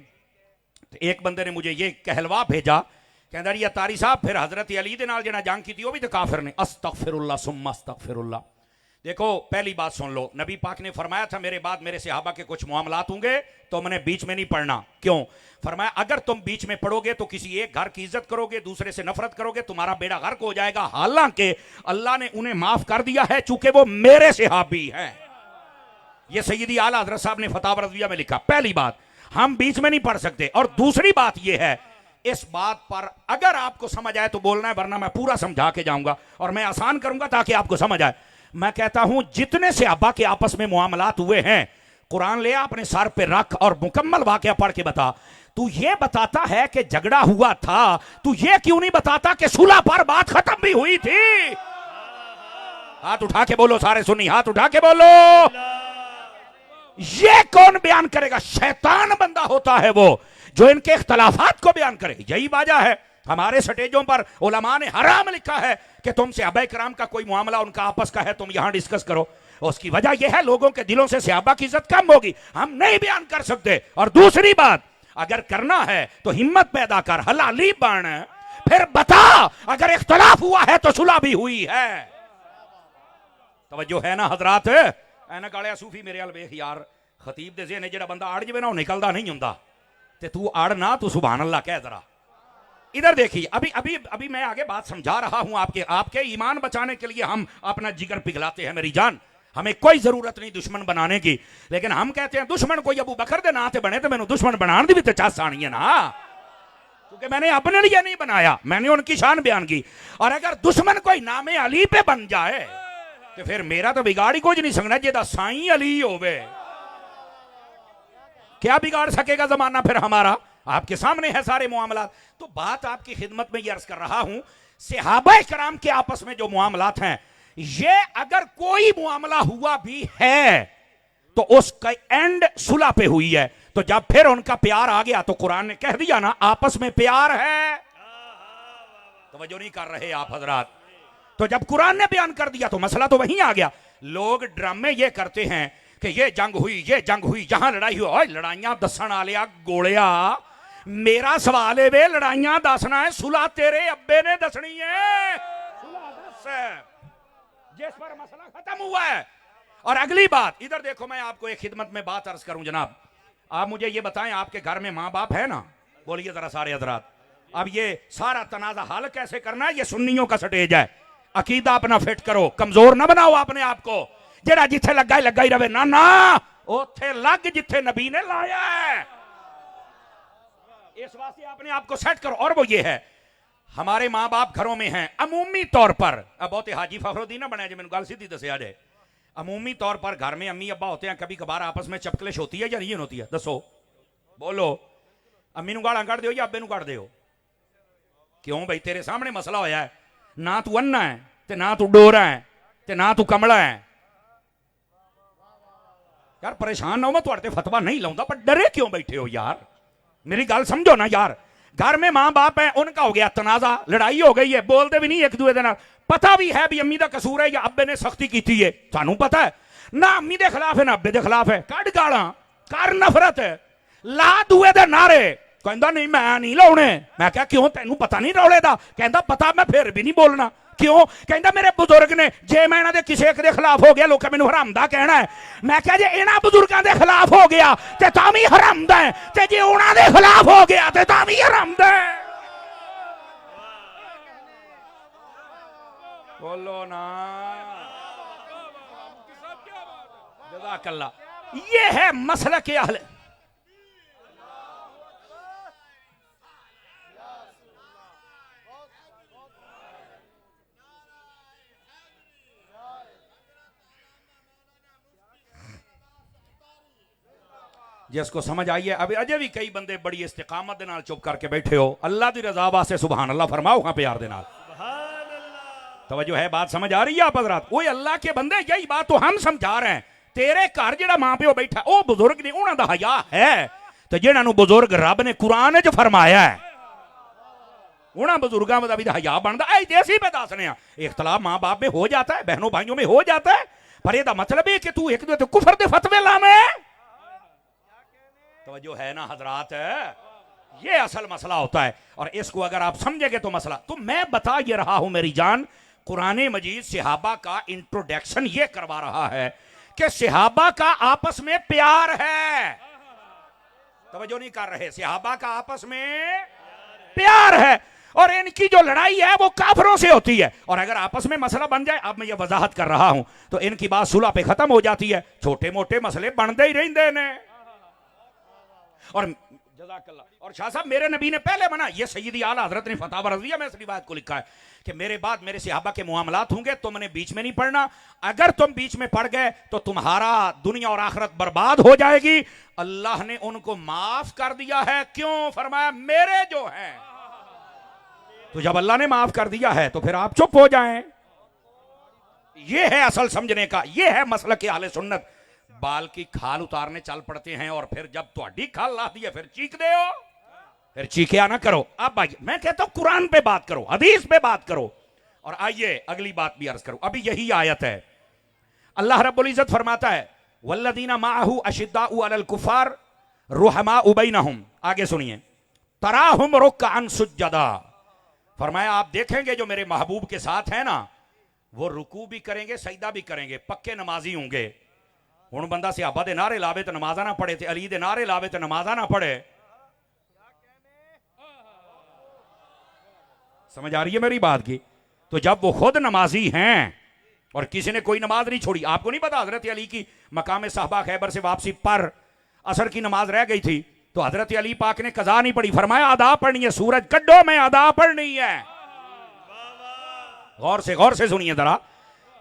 तो एक बंदे ने मुझे ये कहलवा भेजा, कहता ये तारी साहब फिर हजरत अली दे नाल जना जंग की थी वो भी तो काफिर ने। अस्तगफिरुल्लाह सुम्मा अस्तगफिरुल्लाह। देखो पहली बात सुन लो, नबी पाक ने फरमाया था मेरे बाद मेरे सहाबा के कुछ मामलात होंगे तो मैंने बीच में नहीं पढ़ना। क्यों? फरमाया अगर तुम बीच में पढ़ोगे तो किसी एक घर की इज्जत करोगे, दूसरे से नफरत करोगे, तुम्हारा बेड़ा गर्क हो जाएगा। हालांकि अल्लाह ने उन्हें माफ कर दिया है चूंकि वो मेरे सहाबी हैं। ये सैयदी आला हज़रत साहब ने फतावा रज़विया में लिखा। पहली बात, हम बीच में नहीं पढ़ सकते। और दूसरी बात यह है, इस बात पर अगर आपको समझ आए तो बोलना है, वरना मैं पूरा समझा के जाऊंगा और मैं आसान करूंगा ताकि आपको समझ आए। मैं कहता हूं जितने सहाबा के आपस में मुआमलात हुए हैं, कुरान ले अपने सर पे रख और मुकम्मल वाकया पढ़ के बता। तू ये बताता है कि झगड़ा हुआ था, तू ये क्यों नहीं बताता कि सुलह पर बात खत्म भी हुई थी? हाथ उठा के बोलो सारे सुन्नी, हाथ उठा के बोलो। ये कौन बयान करेगा? शैतान बंदा होता है वो जो इनके इख्तलाफात को बयान करे। यही वजह है हमारे स्टेजों पर उलमा ने हराम लिखा है कि तुमसे सहाबा किराम का कोई मामला उनका आपस का है, तुम यहां डिस्कस करो। उसकी वजह यह है लोगों के दिलों से सहाबा की इज्जत कम होगी, हम नहीं बयान कर सकते। और दूसरी बात, अगर करना है तो हिम्मत पैदा कर, हलाली बन, फिर बता अगर इख्तलाफ हुआ है तो सुलह भी हुई है। तवज्जो है ना हजरात? ऐनक वाले सूफी मेरे अल वेख यार, खतीब दे ज़हन जेड़ा बंदा अड़ जावे ना, वो निकलदा नहीं हुंदा। ते तू अड़ ना, तू सुभान अल्लाह कह जरा। इधर देखिए, अभी अभी अभी मैं आगे बात समझा रहा हूं आपके ईमान बचाने के लिए हम अपना जिगर पिघलाते हैं मेरी जान। हमें कोई जरूरत नहीं दुश्मन बनाने की, लेकिन हम कहते हैं दुश्मन कोई अबू बकर दे नां ते बने तो मैंने दुश्मन बनाने दी भी तो चास आनी है ना, क्योंकि मैंने अपने लिए नहीं बनाया, मैंने उनकी शान बयान की। और अगर दुश्मन कोई नामे अली पे बन जाए तो फिर मेरा तो बिगाड़ ही कुछ नहीं सकना, जेदा साईं अली होवे। क्या बिगाड़ सकेगा जमाना फिर हमारा? आपके सामने है सारे मामलात। तो बात आपकी खिदमत में ये अर्ज कर रहा हूं, सहाबा कराम के आपस में जो मामलात हैं, ये अगर कोई मामला हुआ भी है तो उसका एंड सुलह पे हुई है। तो जब फिर उनका प्यार आ गया तो कुरान ने कह दिया ना, आपस में प्यार है। तवज्जो नहीं कर रहे आप हजरात। तो जब कुरान ने बयान कर दिया तो मसला तो वहीं आ गया। लोग ड्रामे ये करते हैं कि ये जंग हुई, यहां लड़ाई हुई, लड़ाइयां दसन आलिया गोलिया। मेरा सवाल है वे, लड़ाइयां दसना है, सुलह तेरे अब्बे ने दसनी है। सुलह दस है जिस पर मसला खत्म हुआ है। और अगली बात, इधर देखो, मैं आपको एक खिदमत में बात अर्ज करूं जनाब। आप मुझे ये बताएं, आपके घर में माँ बाप है ना? बोलिए जरा सारे हजरात। अब ये सारा तनाजा हल कैसे करना है, ये सुन्नियों का स्टेज है। अकीदा अपना फिट करो, कमजोर ना बनाओ अपने आप को। जेड़ा जिथे लगा ही रहे ना, ना उथे लग जिथे नबी ने लाया है। इस वास्ते अपने आप को सेट करो। और वो ये है, हमारे माँ बाप घरों में हैं अमूमी तौर पर, अब बहुत हाजी फखरुद्दीन ना बने, मैंने गल सीधी दसिया जाए, अमूमी तौर पर घर में अम्मी अब्बा होते हैं, कभी कभार आपस में चपकलिश होती है या नहीं होती है? दसो, बोलो। अम्मी गाला कट दो या अब्बे कट दो? क्यों भाई? तेरे सामने मसला होया है, ना तू अन्ना है, ते ना तू डोरा है, ते ना तू कमला है। यार परेशान ना हो, मैं तुहाडे ते फतवा नहीं लाऊंगा, पर डरे क्यों बैठे हो यार? मेरी गल समझो ना यार। घर में मां बाप है, उनका हो गया तनाजा, लड़ाई हो गई है, बोलते भी नहीं एक दूसरे के, पता भी है भी अम्मी का कसूर है या अब्बे ने सख्ती की थी है, सानू पता है ना अम्मी के खिलाफ है ना अब्बे के खिलाफ है, कट गाला कर नफरत ला दुए दे नारे, कहता नहीं मैं नहीं लाने। मैं क्या क्यों, तेनू पता नहीं रौले दा? कहता पता, मैं फिर भी नहीं बोलना। क्यों? कहता मेरे बुजुर्ग ने, जे मैं इन्हां दे किसी एक दे खिलाफ हो गया लोग मैनू हरामदा कहना है। मैं क्या जे इन्हां बुजुर्गों के खिलाफ हो गया ते तां भी हरामदा है, ते जे उन्हां दे खिलाफ हो गया ते तां भी हरामदा है। बोलो ना, जज़ाकल्लाह। ये है मसला के अहले। जिसको समझ आई है, अभी अजे भी कई बंदे बड़ी इस्तिकामत दे नाल चुप करके बैठे हो, अल्लाह दी रजा वास्ते सुभान अल्लाह फरमाओ हां प्यार दे नाल। तवज्जो है, बात समझ आ रही है आप हजरात? ओए अल्लाह के बंदे, यही बात तो हम समझा रहे हैं। तेरे घर जेड़ा मां प्यो बैठा ओ बुजुर्ग ने, उन्हां दा हया है, ते जेड़ा नु बुजुर्ग रब ने कुरान च फरमाया है, उन्हां बुजुर्गां दा भी हया बनदा। ऐ देसी पे दसने आ, इख्तलाफ मां बाप में हो जाता है, बहनों भाइयों में हो जाता है, पर एदा मतलब है कि तू एक दूसरे ते कुफर दे फतवे लावे। तवज्जो है ना हजरात? ये असल मसला होता है, और इसको अगर आप समझेंगे तो मसला। तो मैं बता ये रहा हूं मेरी जान, कुरान मजीद सहाबा का इंट्रोडक्शन ये करवा रहा है कि सहाबा का आपस में प्यार है। तवज्जो नहीं कर रहे, सहाबा का आपस में प्यार है, और इनकी जो लड़ाई है वो काफिरों से होती है। और अगर आपस में मसला बन जाए, अब मैं ये वजाहत कर रहा हूं, तो इनकी बात सुलह पे खत्म हो जाती है, छोटे मोटे मसले बनते ही रहते ने। और जज़ाकल्लाह। और शाह साहब, मेरे नबी ने पहले मना, ये सैयदी आला हजरत ने फतवा रज़िया में इस रिवायत को लिखा है कि मेरे बाद मेरे सहाबा के मुआमलात होंगे, तुमने बीच में नहीं पढ़ना। अगर तुम बीच में पड़ गए तो तुम्हारा दुनिया और आखिरत बर्बाद हो जाएगी। अल्लाह ने उनको माफ कर दिया है। क्यों? फरमाया मेरे जो हैं। तो जब अल्लाह ने माफ कर दिया है तो फिर आप चुप हो जाएं। यह है असल समझने का, यह है मसलक के अहले सुन्नत। बाल की खाल उतारने चल पड़ते हैं, और फिर जब तुम्हारी खाल ला दी है फिर चीख दे हो, फिर चीखिया ना करो। अब आइए, मैं कहता हूं कुरान पे बात करो, हदीस पे बात करो। और आइए अगली बात भी अर्ज करो। अभी यही आयत है, अल्लाह रब्बुल इज्जत फरमाता है वल्लदीना माअहू अशिद्दाउ अलल कुफार रुहमाउ बैनहुम। आगे सुनिए, तराहुम रुक्कान सुज्जदा, फरमाया आप देखेंगे जो मेरे महबूब के साथ है ना, वो रुकू भी करेंगे, सजदा भी करेंगे, पक्के नमाजी होंगे। हुण बंदा सहाबा दे नारे लावे तो नमाजा ना पढ़े, ते अली दे नारे लावे तो नमाजा ना पढ़े। समझ आ रही है मेरी बात की? तो जब वो खुद नमाजी हैं और किसी ने कोई नमाज नहीं छोड़ी, आपको नहीं पता हजरत अली की मकाम साहबा खैबर से वापसी पर असर की नमाज रह गई थी, तो हजरत अली पाक ने कजा नहीं पड़ी, फरमाया अदा पढ़नी है, सूरज कड्डो में अदा पढ़नी है। गौर से सुनिए जरा।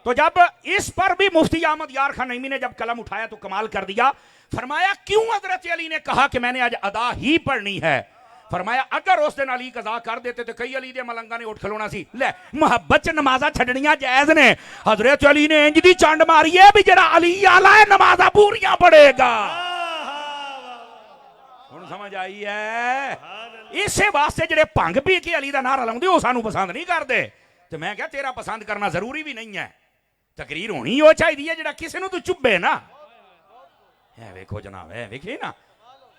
तो जब इस पर भी मुफ्ती अहमद यार खान नईमी ने जब कलम उठाया तो कमाल कर दिया, फरमाया क्यों हजरत अली ने कहा कि मैंने आज अदा ही पढ़नी है? फरमाया अगर उस दिन अली कजा कर देते तो कई अली दे मलंगा ने उठ खलोना सी, ले मुहब्बत च नमाजा छड़नियां जायज ने। हजरत अली ने इंज दी चंड मारी है भी जरा अली आला है नमाजा पूरियां पढ़ेगा। हुण समझ आई है? इसे वास्ते जेडे भंग पी के अली दा नारा लाउंदे ओ सानू पसंद नहीं करदे, ते मैं क्या तेरा पसंद करना जरूरी भी नहीं है। तकरीर होनी हो चाहिए है जेड़ा किसी नू तू चुभे ना। है वेखो जनाब, है वेखी ना,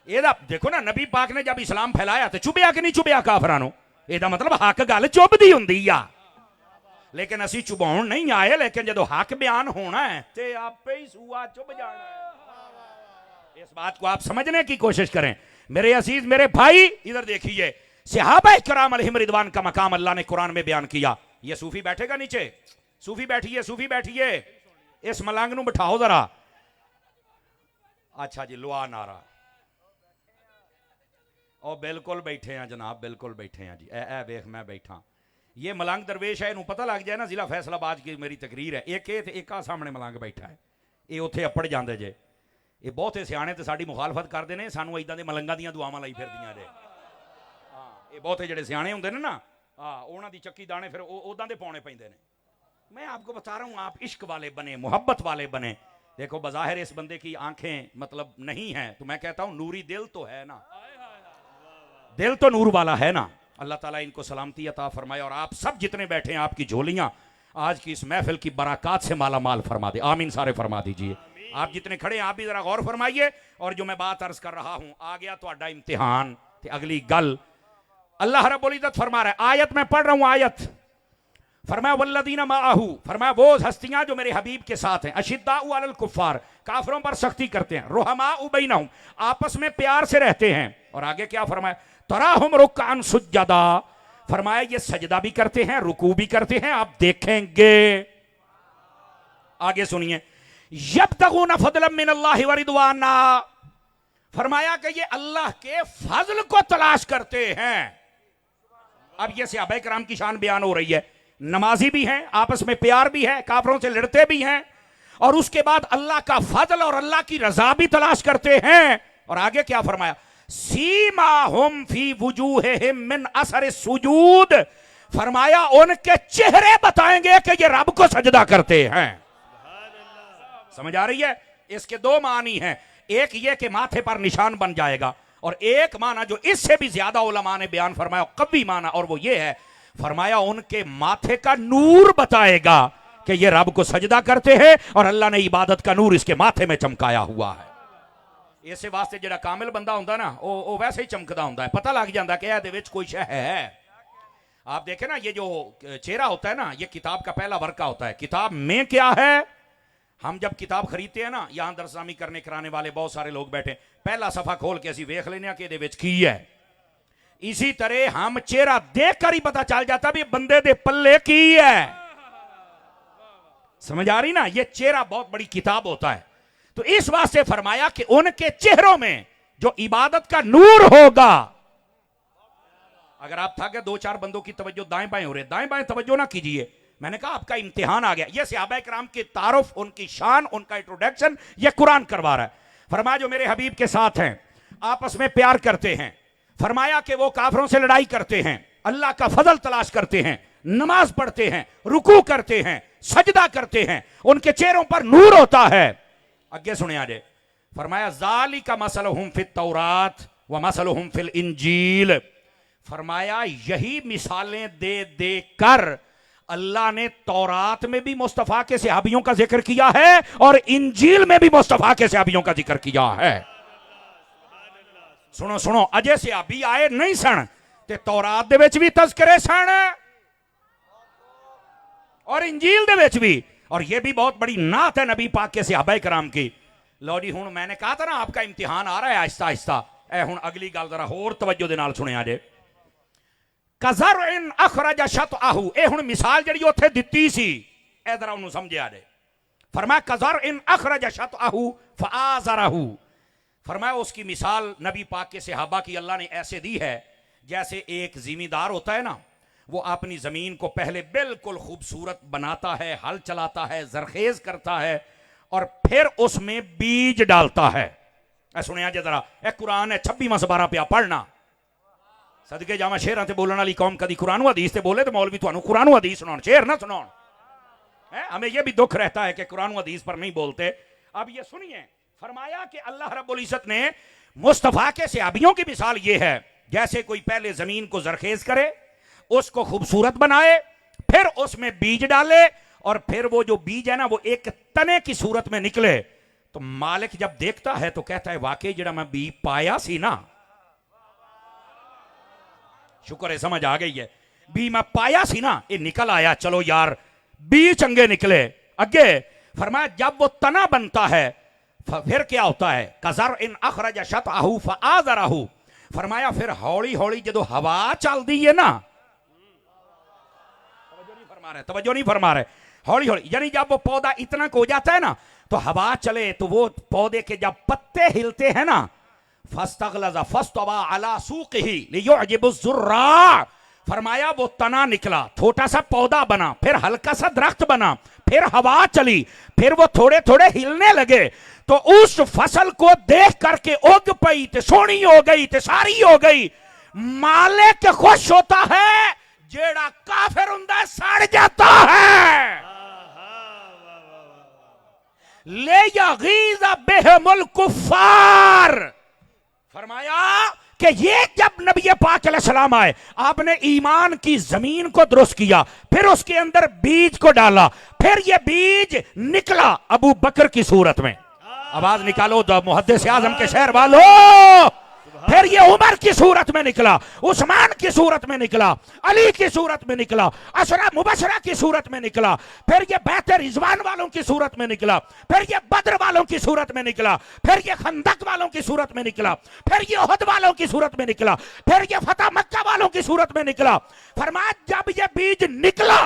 एदा देखो ना, नबी पाक ने जब इस्लाम फैलाया तो चुभया कि नहीं चुभया काफरां नू? एदा मतलब हक गल चुभदी हुंदी आ, लेकिन असी चुभाउण नहीं आए, लेकिन जदों हक बयान होना है ते आपे ही सूआ चुभ जाना है। इस बात को आप समझने की कोशिश करें मेरे अजीज, मेरे भाई। इधर देखिए, सहाबा किराम अलैहिम रिदवान का मकाम अल्लाह ने कुरान में बयान किया। ये सूफी बैठेगा नीचे, सूफी बैठिए, सूफी बैठिए, इस मलंग नू बिठाओ जरा। अच्छा जी, लुआ नारा। और बिल्कुल बैठे हैं जनाब, बिल्कुल बैठे हैं जी। ए वेख मैं बैठा, ये मलंग दरवेश है, इन्हू पता लग जाए ना जिला फैसलाबाद की मेरी तकरीर है। एक आ सामने मलंग बैठा है, ये उत्थे अपड़ जाते जे। ये बहुते सियाने तो साड़ी मुखालफत करते हैं, सानू इदां दे मलंगां दियां दुआवां लाई फिरदियां जे। हाँ, ये बहुते जेडे सियाने होंदे ने ना, हाँ, उन्हां दी चक्की दाने फिर उदां दे पाउणे पैंदे ने। मैं आपको बता रहा हूँ, आप इश्क वाले बने, मोहब्बत वाले बने। देखो बज़ाहिर इस बंदे की आंखें मतलब नहीं है, तो मैं कहता हूँ नूरी दिल तो है ना, दिल तो नूर वाला है ना। अल्लाह ताला इनको सलामती अता फरमाए, और आप सब जितने बैठे हैं आपकी झोलियां आज की इस महफिल की बरकत से माला माल फरमा दे। आमीन सारे फरमा दीजिए। आप जितने खड़े हैं आप भी जरा गौर फरमाइए। और जो मैं बात अर्ज कर रहा हूं, आ गया तो अड्डा इम्तिहान ते अगली गल अल्लाह रब्बुल इज्जत फरमा रहा है। आयत में पढ़ रहा हूं, आयत फरमाया वल्लदीना माअहू, फरमाया वो हस्तियां जो मेरे हबीब के साथ हैं, अशिद्दाउ अलल कुफ्फार, काफिरों पर सख्ती करते हैं, रुहमाउ बैनहुम, आपस में प्यार से रहते हैं। और आगे क्या फरमाया, तराहुम रुक्कान सुज्जदा, फरमाया ये सजदा भी करते हैं, रुकू भी करते हैं, आप देखेंगे। आगे सुनिए, यब्तगूना फज़लन मिनल्लाहि व रिदवाना, फरमाया कि ये अल्लाह के फजल को तलाश करते हैं। अब ये सहाबा किराम की शान बयान हो रही है, नमाजी भी हैं, आपस में प्यार भी है, काफिरों से लड़ते भी हैं, और उसके बाद अल्लाह का फजल और अल्लाह की रजा भी तलाश करते हैं। और आगे क्या फरमाया, सीमाहुम फी वुजूहिहिम मिन असर सुजूद, फरमाया उनके चेहरे बताएंगे कि ये रब को सजदा करते हैं। समझ आ रही है? इसके दो मानी हैं, एक ये कि माथे पर निशान बन जाएगा, और एक माना जो इससे भी ज्यादा उलमा ने बयान फरमाया कभी माना, और वो ये है, फरमाया उनके माथे का नूर बताएगा कि ये रब को सजदा करते हैं, और अल्लाह ने इबादत का नूर इसके माथे में चमकाया हुआ है। इसे वास्ते जेड़ा कामिल बंदा होंदा ना, वो वैसे ही चमकदा होंदा है, पता लग जाता कि इहदे विच कोई शय है। आप देखें ना, ये जो चेहरा होता है ना, ये किताब का पहला वर्का होता है। किताब में क्या है, हम जब किताब खरीदते हैं ना, यहां दरसामी करने कराने वाले बहुत सारे लोग बैठे, पहला सफा खोल के असी वेख लेने कि इहदे विच की है। इसी तरह हम चेहरा देख कर ही पता चल जाता भी बंदे दे पल्ले की है। समझ आ रही ना, ये चेहरा बहुत बड़ी किताब होता है। तो इस वास्ते फरमाया कि उनके चेहरों में जो इबादत का नूर होगा, अगर आप था कि दो चार बंदों की तवज्जो दाएं बाएं हो रहे, दाएं बाएं तवज्जो ना कीजिए, मैंने कहा आपका इम्तिहान आ गया। यह सहाबा किराम की तारुफ, उनकी शान, उनका इंट्रोडक्शन यह कुरान करवा रहा है। फरमाया जो मेरे हबीब के साथ हैं, आपस में प्यार करते हैं, फरमाया कि वो काफिरों से लड़ाई करते हैं, अल्लाह का फजल तलाश करते हैं, नमाज पढ़ते हैं, रुकू करते हैं, सजदा करते हैं, उनके चेहरों पर नूर होता है। आगे सुने आजे, फरमाया ज़ालिका मसलहुम फित तौरात व मसलहुम फिल इंजील, फरमाया यही मिसालें दे दे कर अल्लाह ने तौरात में भी मुस्तफा के सहाबियों का जिक्र किया है, और इंजील में भी मुस्तफा के सहाबियों का जिक्र किया है। सुनो सुनो अजे सिहाबी आए नहीं सन ते तौरात दे विच भी तज़किरे सन और इंजील दे विच भी, और ये भी बहुत बड़ी नात है नबी पाक के सहाबा कराम की। लो जी हुण मैंने कहा था ना आपका इम्तिहान आ रहा है आहिस्ता आहिस्ता। ए हुण अगली गल जरा होर तवज्जो दे नाल सुनिया जे। कज़रइन अखरज शतअहू, ए हुण मिसाल जिहड़ी उत्थे दित्ती सी ए जरा उन्होंने समझिया जे। फरमाया कज़रइन अखरज शतअहू फआज़रहू, फरमाया उसकी मिसाल नबी पाक के सहाबा की अल्लाह ने ऐसे दी है जैसे एक जिमीदार होता है ना, वो अपनी जमीन को पहले बिल्कुल खूबसूरत बनाता है, हल चलाता है, जरखेज करता है और फिर उसमें बीज डालता है। सुनिया जे जरा, ए कुरान है 26वां सबारा पिया पढ़ना। सदके जावा शेरां ते बोलने वाली कौम कदी कुरान हदीस ते बोले तो मौलवी तुहानू कुरान हदीस सुनाउण, शेर ना सुनाउण। हमें यह भी दुख रहता है कि कुरान हदीस पर नहीं बोलते। अब ये सुनिए, फरमाया कि अल्लाह रब्बुल इज्जत ने मुस्तफा के सहाबियों की मिसाल ये है जैसे कोई पहले जमीन को जरखेज करे, उसको खूबसूरत बनाए, फिर उसमें बीज डाले और फिर वो जो बीज है ना वो एक तने की सूरत में निकले, तो मालिक जब देखता है तो कहता है वाकई जरा मैं बीज पाया सी ना, शुक्र है समझ आ गई है, बी मैं पाया सी ना, ये निकल आया, चलो यार बी चंगे निकले। अगे फरमाया जब वो तना बनता है फिर क्या होता है, कज़र इन अखरज शतअहू फआज़रहू, फरमाया फिर हौली हौली जो हवा चलती है ना, तवज्जो नहीं फरमा रहे, हौली हौली यानी जब वो पौधा इतना को हो जाता है ना तो हवा चले तो वो पौधे के जब पत्ते हिलते हैं ना, फस्तगलज़ फस्तवा अला सूक़िही लियुअजिबुज़ ज़ुर्रा, फरमाया वो तना निकला, छोटा सा पौधा बना, फिर हल्का सा दरख्त बना, फिर हवा चली, फिर वो थोड़े थोड़े हिलने लगे, तो उस फसल को देख करके उग पई ते सोहनी हो गई ते सारी हो गई। मालिक खुश होता है, जेड़ा काफिर हुंदा सड़ जाता है। ले यगीज़ बिहिमुल कुफ्फार, फरमाया कि ये जब नबी पाक अलैहिस्सलाम आए, आपने ईमान की जमीन को दुरुस्त किया, फिर उसके अंदर बीज को डाला, फिर ये बीज निकला अबू बकर की सूरत में, आवाज निकालो तो मुहद्दिस आजम के शहर वालों, फिर ये उमर की सूरत में निकला, उस्मान की सूरत में निकला, अली की सूरत में निकला, अशरा मुबशरा की सूरत में निकला, फिर ये बैत रिजवान वालों की सूरत में निकला, फिर ये बद्र वालों की सूरत में निकला, फिर ये खंदक वालों की सूरत में निकला, फिर ये उहद वालों की सूरत में निकला, फिर ये फतह मक्का वालों की सूरत में निकला। फरमाया जब ये बीज निकला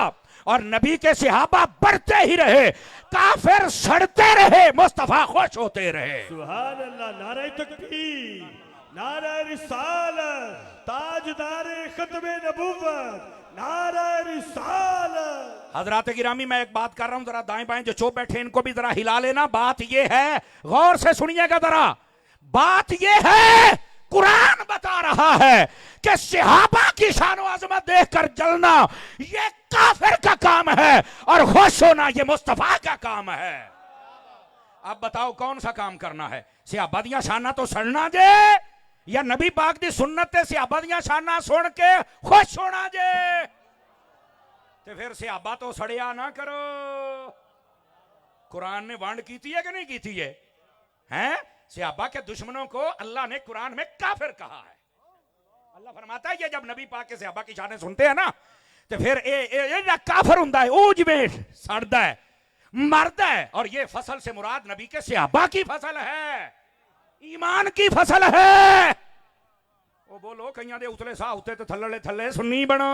और नबी के सहाबा बढ़ते ही रहे, काफिर सड़ते रहे, मुस्तफा खुश होते रहे। सुभान अल्लाह, नारे तकबीर, नारे रिसालत, ताजदारे खत्मे नबुव्वत, नारे रिसालत। हजरात गिरामी मैं एक बात कर रहा हूं, जरा दाएं बाएं जो चुप बैठे इनको भी जरा हिला लेना। बात ये है, गौर से सुनिएगा जरा, बात ये है, कुरान बता रहा है कि सहाबा की शान अज़मत देखकर जलना ये काफिर का काम है और खुश होना ये मुस्तफा का काम है। अब बताओ कौन सा काम करना है, सहाबा दियां शाना तो सड़ना जे या नबी पाक दी सुन्नत ते सहाबा दियां शाना सुन के खुश होना जे? ते फिर सहाबा तो सड़िया ना करो। कुरान ने वंड की है कि नहीं की है? हैं? सहाबा के दुश्मनों को अल्लाह ने कुरान में काफिर कहा है। अल्लाह फरमाता है ये जब नबी पाक के सहाबा की शानें सुनते हैं ना तो फिर ए काफिर हुंदा है, ऊज में सड़दा है, मरदा है, और ये फसल से मुराद नबी के सहाबा की फसल है, ईमान की फसल है। वो बोलो कईया दे उतले सा उते तो थल्ले थल्ले सुन्नी बनो,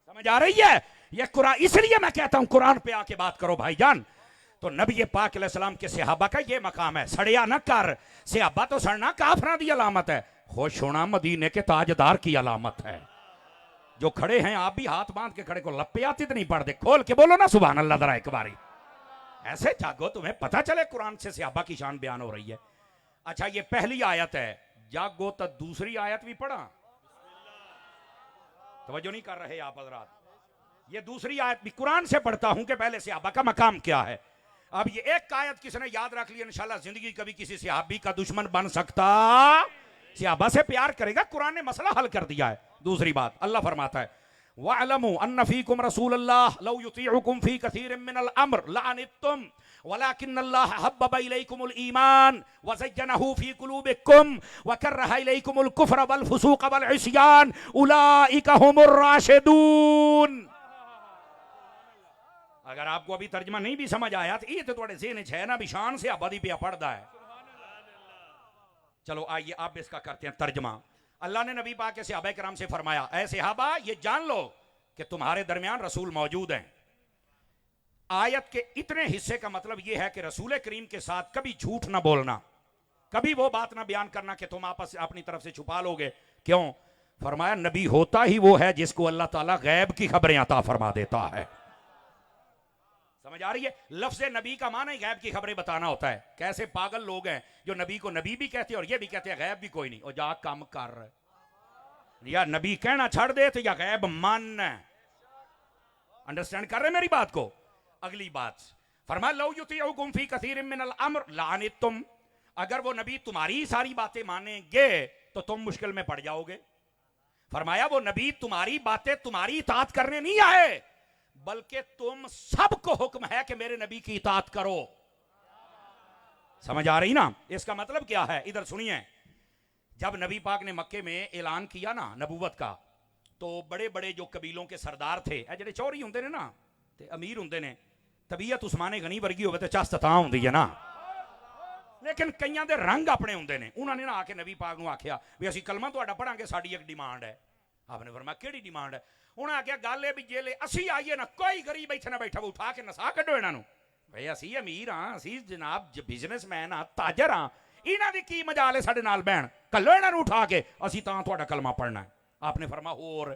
समझ आ रही है? ये कुरान, इसलिए मैं कहता हूं कुरान पे आके बात करो भाईजान। तो नबी पाक अलैहिस्सलाम के सहाबा का ये मकाम है, सड़िया न कर। सहाबा तो सड़ना काफिरों की अलामत है, खुश होना मदीने के ताजदार की अलामत है। जो खड़े हैं आप भी हाथ बांध के खड़े को लप्पे आती तो नहीं पढ़ते, खोल के बोलो ना सुभान अल्लाह जरा एक बारी, ऐसे जागो तुम्हें पता चले कुरान से सहाबा की शान बयान हो रही है। अच्छा ये पहली आयत है, जागो तो दूसरी आयत भी पढ़ा, तवज्जो नहीं कर रहे आप हजरात। ये दूसरी आयत भी कुरान से पढ़ता हूं कि पहले सहाबा का मकाम क्या है। अब ये एक आयत किसने याद रख लिया, इंशाल्लाह जिंदगी कभी किसी सहाबी का दुश्मन बन सकता, सहाबा से प्यार करेगा, कुरान ने मसला हल कर दिया है। दूसरी बात अल्लाह फरमाता है वअलमू अन्न फीकुम रसूलल्लाह लौ युतीउकुम फी कसीरिम मिनल अम्र लअनित्तुम वलाकिन्नल्लाह हब्बब इलैकुमुल ईमान वज़य्यनहू फी कुलूबिकुम वकर्रह इलैकुमुल कुफ्र वल फुसूक वल इस्यान उलाइका हुमुर राशिदून। अगर आपको अभी तर्जमा नहीं भी समझ आया तो ये तो थोड़े ज़हन च है ना भी शान से आबादी पे पढ़दा है। चलो आइए आप इसका करते हैं तर्जमा। अल्लाह ने नबी पाक के सहाबा किराम से फरमाया, ऐ सहाबा ये जान लो कि तुम्हारे दरमियान रसूल मौजूद हैं। आयत के इतने हिस्से का मतलब यह है कि रसूल करीम के साथ कभी झूठ ना बोलना, कभी वो बात ना बयान करना कि तुम आपस अपनी तरफ से छुपा लोगे। क्यों? फरमाया नबी होता ही वो है जिसको अल्लाह ताला गैब की खबरें अता फरमा देता है। समझ आ रही है? लफ्ज़ नबी का माना ही गैब की खबरें बताना होता है। कैसे पागल लोग हैं जो नबी को नबी भी कहते हैं और ये भी कहते हैं गैब भी कोई नहीं, और जा काम कर, या नबी कहना छड़ दे तो या गैब मान। अंडरस्टैंड कर रहे मेरी बात को? अगली बात फरमाया लौ युतीउकुम फी कसीरिम मिनल अम्र लअनित्तुम, अगर वो नबी तुम्हारी सारी बातें मानेंगे तो तुम मुश्किल में पड़ जाओगे। फरमाया वो नबी तुम्हारी बातें तुम्हारी इताअत करने नहीं आए, बल्कि तुम सबको हुक्म है कि मेरे नबी की इताअत करो। समझ आ रही ना? इसका मतलब क्या है? इधर सुनिए। जब नबी पाक ने मक्के में ऐलान किया ना नबूवत का, तो बड़े बड़े जो कबीलों के सरदार थे, जेडे चौरी होंगे ने ना ते अमीर होंगे ने, तबीयत उस्माने गनी वर्गी होवे ते चस्त तां होंदी है ना, लेकिन कईयां दे रंग अपने होंगे ने। उन्होंने ना आके नबी पाक नूं आख्या भी असीं कलमा तुहाडा पढ़ांगे, साडी एक डिमांड है। आपने फरमाया केड़ी डिमांड है? उन्हें आख्या गल है भी जेले असी आइए ना कोई गरीब बैठे ना बैठा, वो उठा के नसा कड्डो इन्हां नूं। भाई असी अमीर हाँ, असी जनाब बिजनेसमैन हाँ, ताजर हाँ, इन्हां दी की मजाल है साडे नाल बहन, कल्लो इन्हां नूं उठा के असी तां तुहाडा कलमा पढ़ना है। आपने फरमाया होर?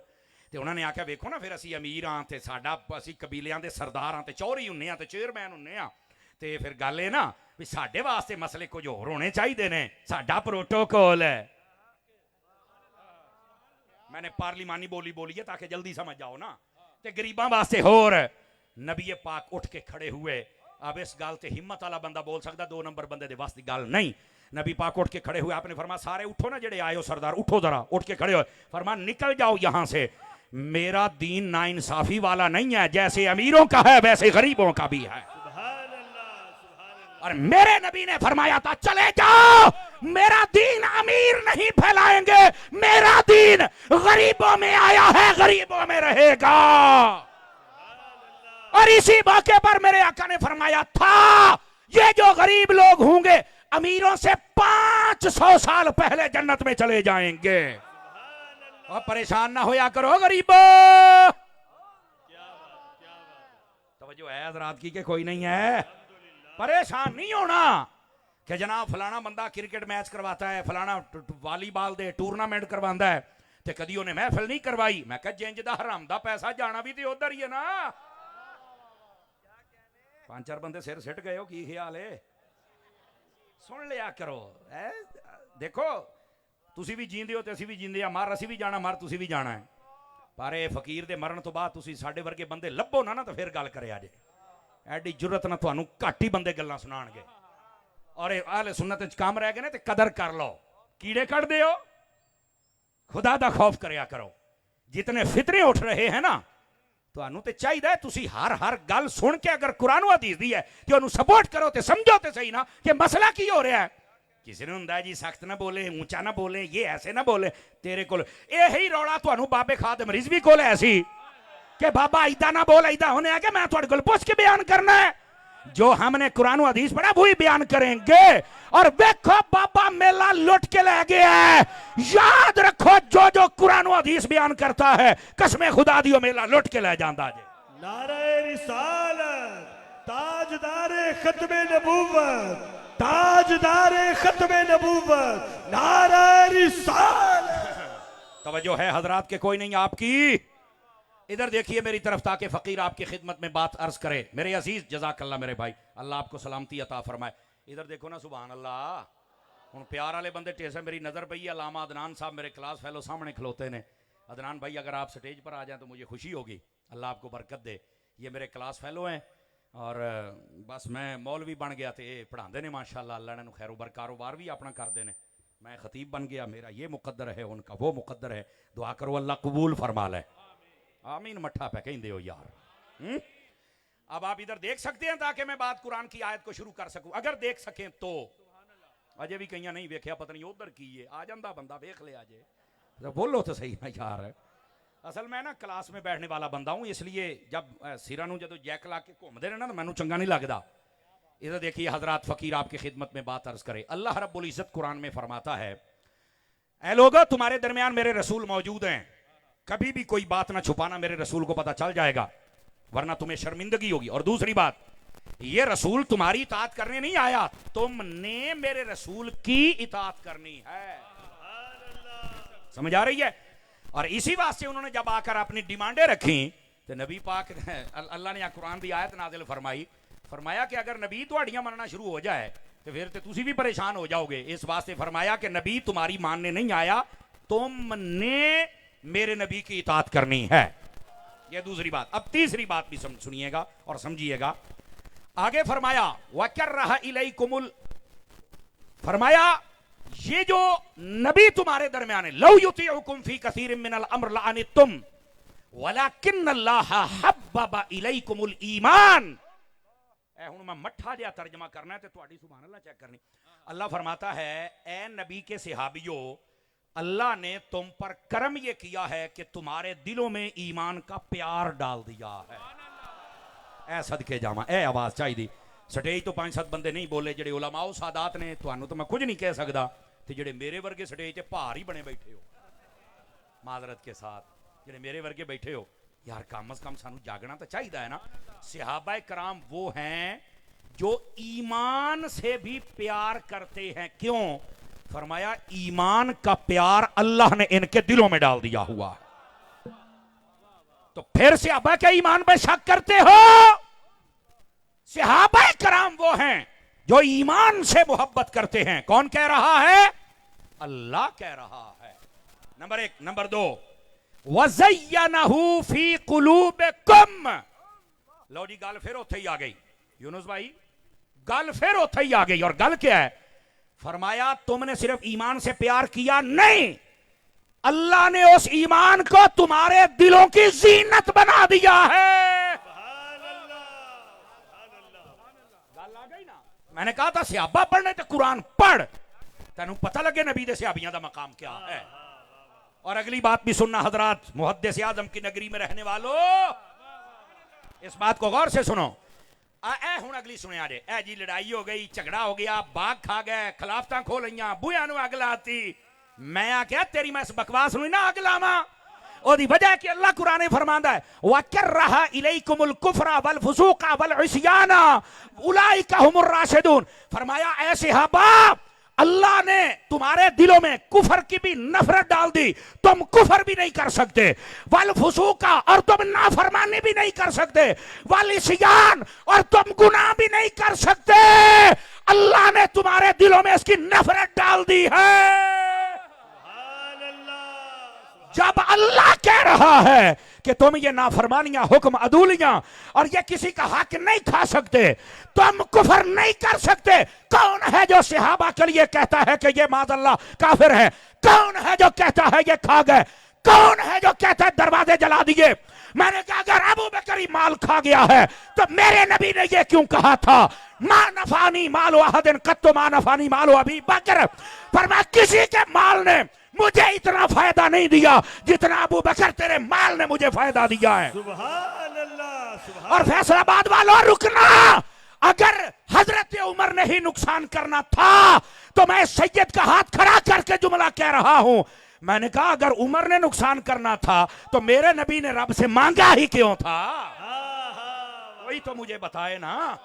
ते उन्होंने आख्या वेखो ना फिर असी अमीर हाँ ते साडा असी कबीलियां दे सरदार हाँ ते चौहरी हुन्ने हाँ ते चेयरमैन हुन्ने हाँ, ते फिर गल है ना भी साडे वास्ते मसले कुछ होर होने चाहिए ने, साडा प्रोटोकॉल है। मैंने पार्लिमानी बोली बोली है ताकि जल्दी समझ जाओ ना। ते गरीबां वास्ते होर। नबी पाक उठ के खड़े हुए। अब इस गल ते हिम्मत वाला बंदा बोल सकता, 2 नंबर बंदे दे वास्ते गल नहीं। नबी पाक उठ के खड़े हुए। आपने फरमाया सारे उठो ना, जेडे आए हो सरदार उठो जरा। उठ के खड़े हो। फरमाया निकल जाओ यहां से, मेरा दीन ना इंसाफी वाला नहीं है, जैसे अमीरों का है वैसे गरीबों का भी है। और मेरे नबी ने फरमाया था चले जाओ, मेरा दीन अमीर नहीं फैलाएंगे, मेरा दीन गरीबों में आया है, गरीबों में रहेगा। और इसी मौके पर मेरे आका ने फरमाया था ये जो गरीब लोग होंगे अमीरों से 500 साल पहले जन्नत में चले जाएंगे। और परेशान ना होया करो गरीबों। तवज्जो है हज़रात की के कोई नहीं है? परेशान नहीं होना कि जनाब फलाना बंदा क्रिकेट मैच करवाता है, फलाना वालीबॉल दे टूर्नामेंट करवाता है, ते कदी उन्हें महफिल नहीं करवाई। मैं कहा जिंज दा हराम दा पैसा जाना भी तो उधर ही है ना। 5-4 बंदे सिर सिट गए हो, की ख्याल है? सुन लिया करो। देखो तुसी भी जींदे हो ते असी भी जींदे आ, मर असी भी जाना, मर तुसी भी जाना है। पर ये फकीर दे मरण तो बाद तुसी साडे वर्गे बंदे लभो ना तो फिर गल करे जे। एडी जुरत ना तुहानू घट ही बंदे गल्लां सुनाणगे। और आहले सुन्नत च काम रह गए ने ते कदर कर लो। कीड़े कट दे हो, खुदा दा खौफ करया करो। जितने फितरे उठ रहे हैं ना, तुहानू ते चाहिए तुसी हर गल सुन के अगर कुरान हदीस दी है तो उन्हें सपोर्ट करो, ते समझो ते सही ना कि मसला की हो रहा है। किसी ने हुंदा जी सख्त ना बोले, ऊंचा ना बोले, ये ऐसे ना बोले। तेरे कोल यही रौला तुहानू बाबे खादिम रिजवी कोल है सी कि बाबा इदा ना बोल, इदा होने आके मैं तुहाडे कोल पुछ के बयान करना है। जो हमने कुरान हदीस पढ़ा वही बयान करेंगे। और देखो बाबा मेला लुट के ले गया है। याद रखो जो जो कुरान हदीस बयान करता है कसम खुदा दियो मेला लुट के ले जांदा जे। नारे रिसालत, ताजदारे खत्मे नबूवत, ताजदारे खत्मे नबूवत, नारे रिसालत। तवज्जो है हजरात के कोई नहीं आपकी? इधर देखिए मेरी तरफ ताकि फकीर आपकी खिदमत में बात अर्ज करे। मेरे अजीज जज़ाकल्लाह मेरे भाई, अल्लाह आपको सलामती अता फरमाए। इधर देखो ना, सुभान अल्लाह। हुण प्यार वाले बंदे टेसे मेरी नज़र पई है। अल्लामा अदनान साहब मेरे क्लास फेलो सामने खलोते ने। अदनान भाई अगर आप स्टेज पर आ जाएं तो मुझे खुशी होगी। अल्लाह आपको बरकत दे। ये मेरे क्लास फेलो हैं और बस मैं मौलवी बन गया तो ये पढ़ाते ने माशाअल्लाह। अल्लाह ने खैरोबर कारोबार भी अपना करते हैं। मैं खतीब बन गया, मेरा ये मुकद्दर है, उनका वो मुकद्दर है। दुआ करो अल्लाह कबूल फरमा ले। आमीन मठा पे कहते हो यार। अब आप इधर देख सकते हैं ताकि मैं बात कुरान की आयत को शुरू कर सकूं, अगर देख सकें तो। अजय भी कहीं नहीं वेख्या, पता नहीं उधर की है, आ जाता बंदा वेख ले अजय, तो बोलो तो सही ना यार। असल मैं ना क्लास में बैठने वाला बंदा हूं, इसलिए जब सिरा नूं जदों जैक ला के घूमते रहे ना तो मैनू चंगा नहीं लगता। इधर देखिए हजरात फकीर आपकी खिदमत में बात अर्ज करे। अल्लाह रब्बुल इज्जत कुरान में फरमाता है, ऐ लोगो तुम्हारे दरमियान मेरे रसूल मौजूद हैं, कभी भी कोई बात ना छुपाना, मेरे रसूल को पता चल जाएगा वरना तुम्हें शर्मिंदगी होगी। और दूसरी बात, ये रसूल तुम्हारी इताअत करने नहीं आया, तुमने मेरे रसूल की इताअत करनी है। समझ आ रही है? और इसी वास्ते उन्होंने जब आकर अपनी डिमांडें रखी तो नबी पाक अल्लाह ने कुरान की आयत नाज़िल फरमाई, फरमाया कि अगर नबी तुहाड़ियां मनना शुरू हो जाए तो फिर तो तुसी भी परेशान हो जाओगे। इस वास्ते फरमाया कि नबी तुम्हारी मानने नहीं आया, तुमने मेरे नबी की इताअत करनी है। यह दूसरी बात। अब तीसरी बात भी सुनिएगा और समझिएगा। आगे फरमाया वकर्रह इलैकुमुल, फरमाया ये जो नबी तुम्हारे दरमियान है, लौ युतीउकुम फी कसीरिन मिनल अम्र लअनितुम वलाकिन्नल्लाह हब्बबा इलैकुमुल ईमान। ए हुन मैं मठा जिहा तर्जमा करना है ते तुहाडी सुभान अल्लाह चेक करनी। अल्लाह फरमाता है, ए नबी के सहाबियों, अल्लाह ने तुम पर करम यह किया है कि तुम्हारे दिलों में ईमान का प्यार डाल दिया है। ऐ सदके जावा, ए आवाज चाहिए। स्टेज तो 5-7 बंदे नहीं बोले जेडे उलमाओ सादात ने, तुहानू तो मैं कुछ नहीं कह सकता, ते जेडे मेरे वर्गे स्टेज ते भार ही बने बैठे हो, माजरत के साथ जेडे मेरे वर्गे बैठे हो यार, कम से कम सानू जागना तो चाहिए है ना। सहाबा कराम वो हैं जो ईमान से भी प्यार करते हैं। क्यों? फरमाया ईमान का प्यार अल्लाह ने इनके दिलों में डाल दिया हुआ। तो फिर सहाबा के ईमान पे शक करते हो? सहाबा कराम वो हैं जो ईमान से मोहब्बत करते हैं। कौन कह रहा है? अल्लाह कह रहा है। नंबर 1। नंबर 2, वज़य्यनहु फी कुलूबिकुम। लो जी, गल फिर उत्थे ही आ गई यूनुस भाई, गल फिर उत्थे ही आ गई। और गल क्या है? फरमाया तुमने सिर्फ ईमान से प्यार किया नहीं, अल्लाह ने उस ईमान को तुम्हारे दिलों की जीनत बना दिया है। गल आ गई ना। मैंने कहा था सहाबा पढ़ने तो कुरान पढ़, तेनू पता लगे नबी दे सहाबियां दा मकाम क्या है। और अगली बात भी सुनना हजरात, मुहद्दिस आजम की नगरी में रहने वालों, इस बात को गौर से सुनो। हुण अगली सुनिया जे। ए जी लड़ाई हो गई, झगड़ा हो गया, बाग खा गए, खिलाफतां खो लईयां, बुआ नूं अग लाती। मैं आख्या तेरी मैं इस बकवास नूं ना अग लावां। ओदी वजह कि अल्लाह कुरान फरमांदा है वकर्रहा इलैकुमुल कुफ्रा वल फुसूका वल इस्याना उलाइका हुमुर राशिदून। फरमाया ऐ सहाबा, अल्लाह ने तुम्हारे दिलों में कुफर की भी नफरत डाल दी, तुम कुफर भी नहीं कर सकते, वल फुसूका और तुम नाफरमानी भी नहीं कर सकते, वल इस्यान और तुम गुनाह भी नहीं कर सकते। अल्लाह ने तुम्हारे दिलों में इसकी नफरत डाल दी है। जब अल्लाह कह रहा है कि तुम ये नाफरमानियां, हुक्म अदूलियां और ये किसी का हक नहीं खा सकते, तुम कुफर नहीं कर सकते, कौन है जो सहाबा के लिए कहता है कि ये माज़अल्लाह काफिर है? कौन है जो कहता है ये खा गए? कौन है जो कहता है दरवाजे जला दिए? मैंने कहा अगर अबू बकर माल खा गया है तो मेरे नबी ने ये क्यों कहा था, मा नफानी मालो अहदिन कत्तु मा नफानी मालो अबी बकर। पर मैं किसी के माल ने मुझे इतना फायदा नहीं दिया जितना अबू बकर तेरे माल ने मुझे फायदा दिया है। सुभान अल्लाह, सुभान। और फैसलाबाद वालों रुकना, अगर हजरत उमर ने ही नुकसान करना था तो मैं सैयद का हाथ खड़ा करके जुमला कह रहा हूं। मैंने कहा अगर उमर ने नुकसान करना था तो मेरे नबी ने रब से मांगा ही क्यों था? कोई तो मुझे बताए ना,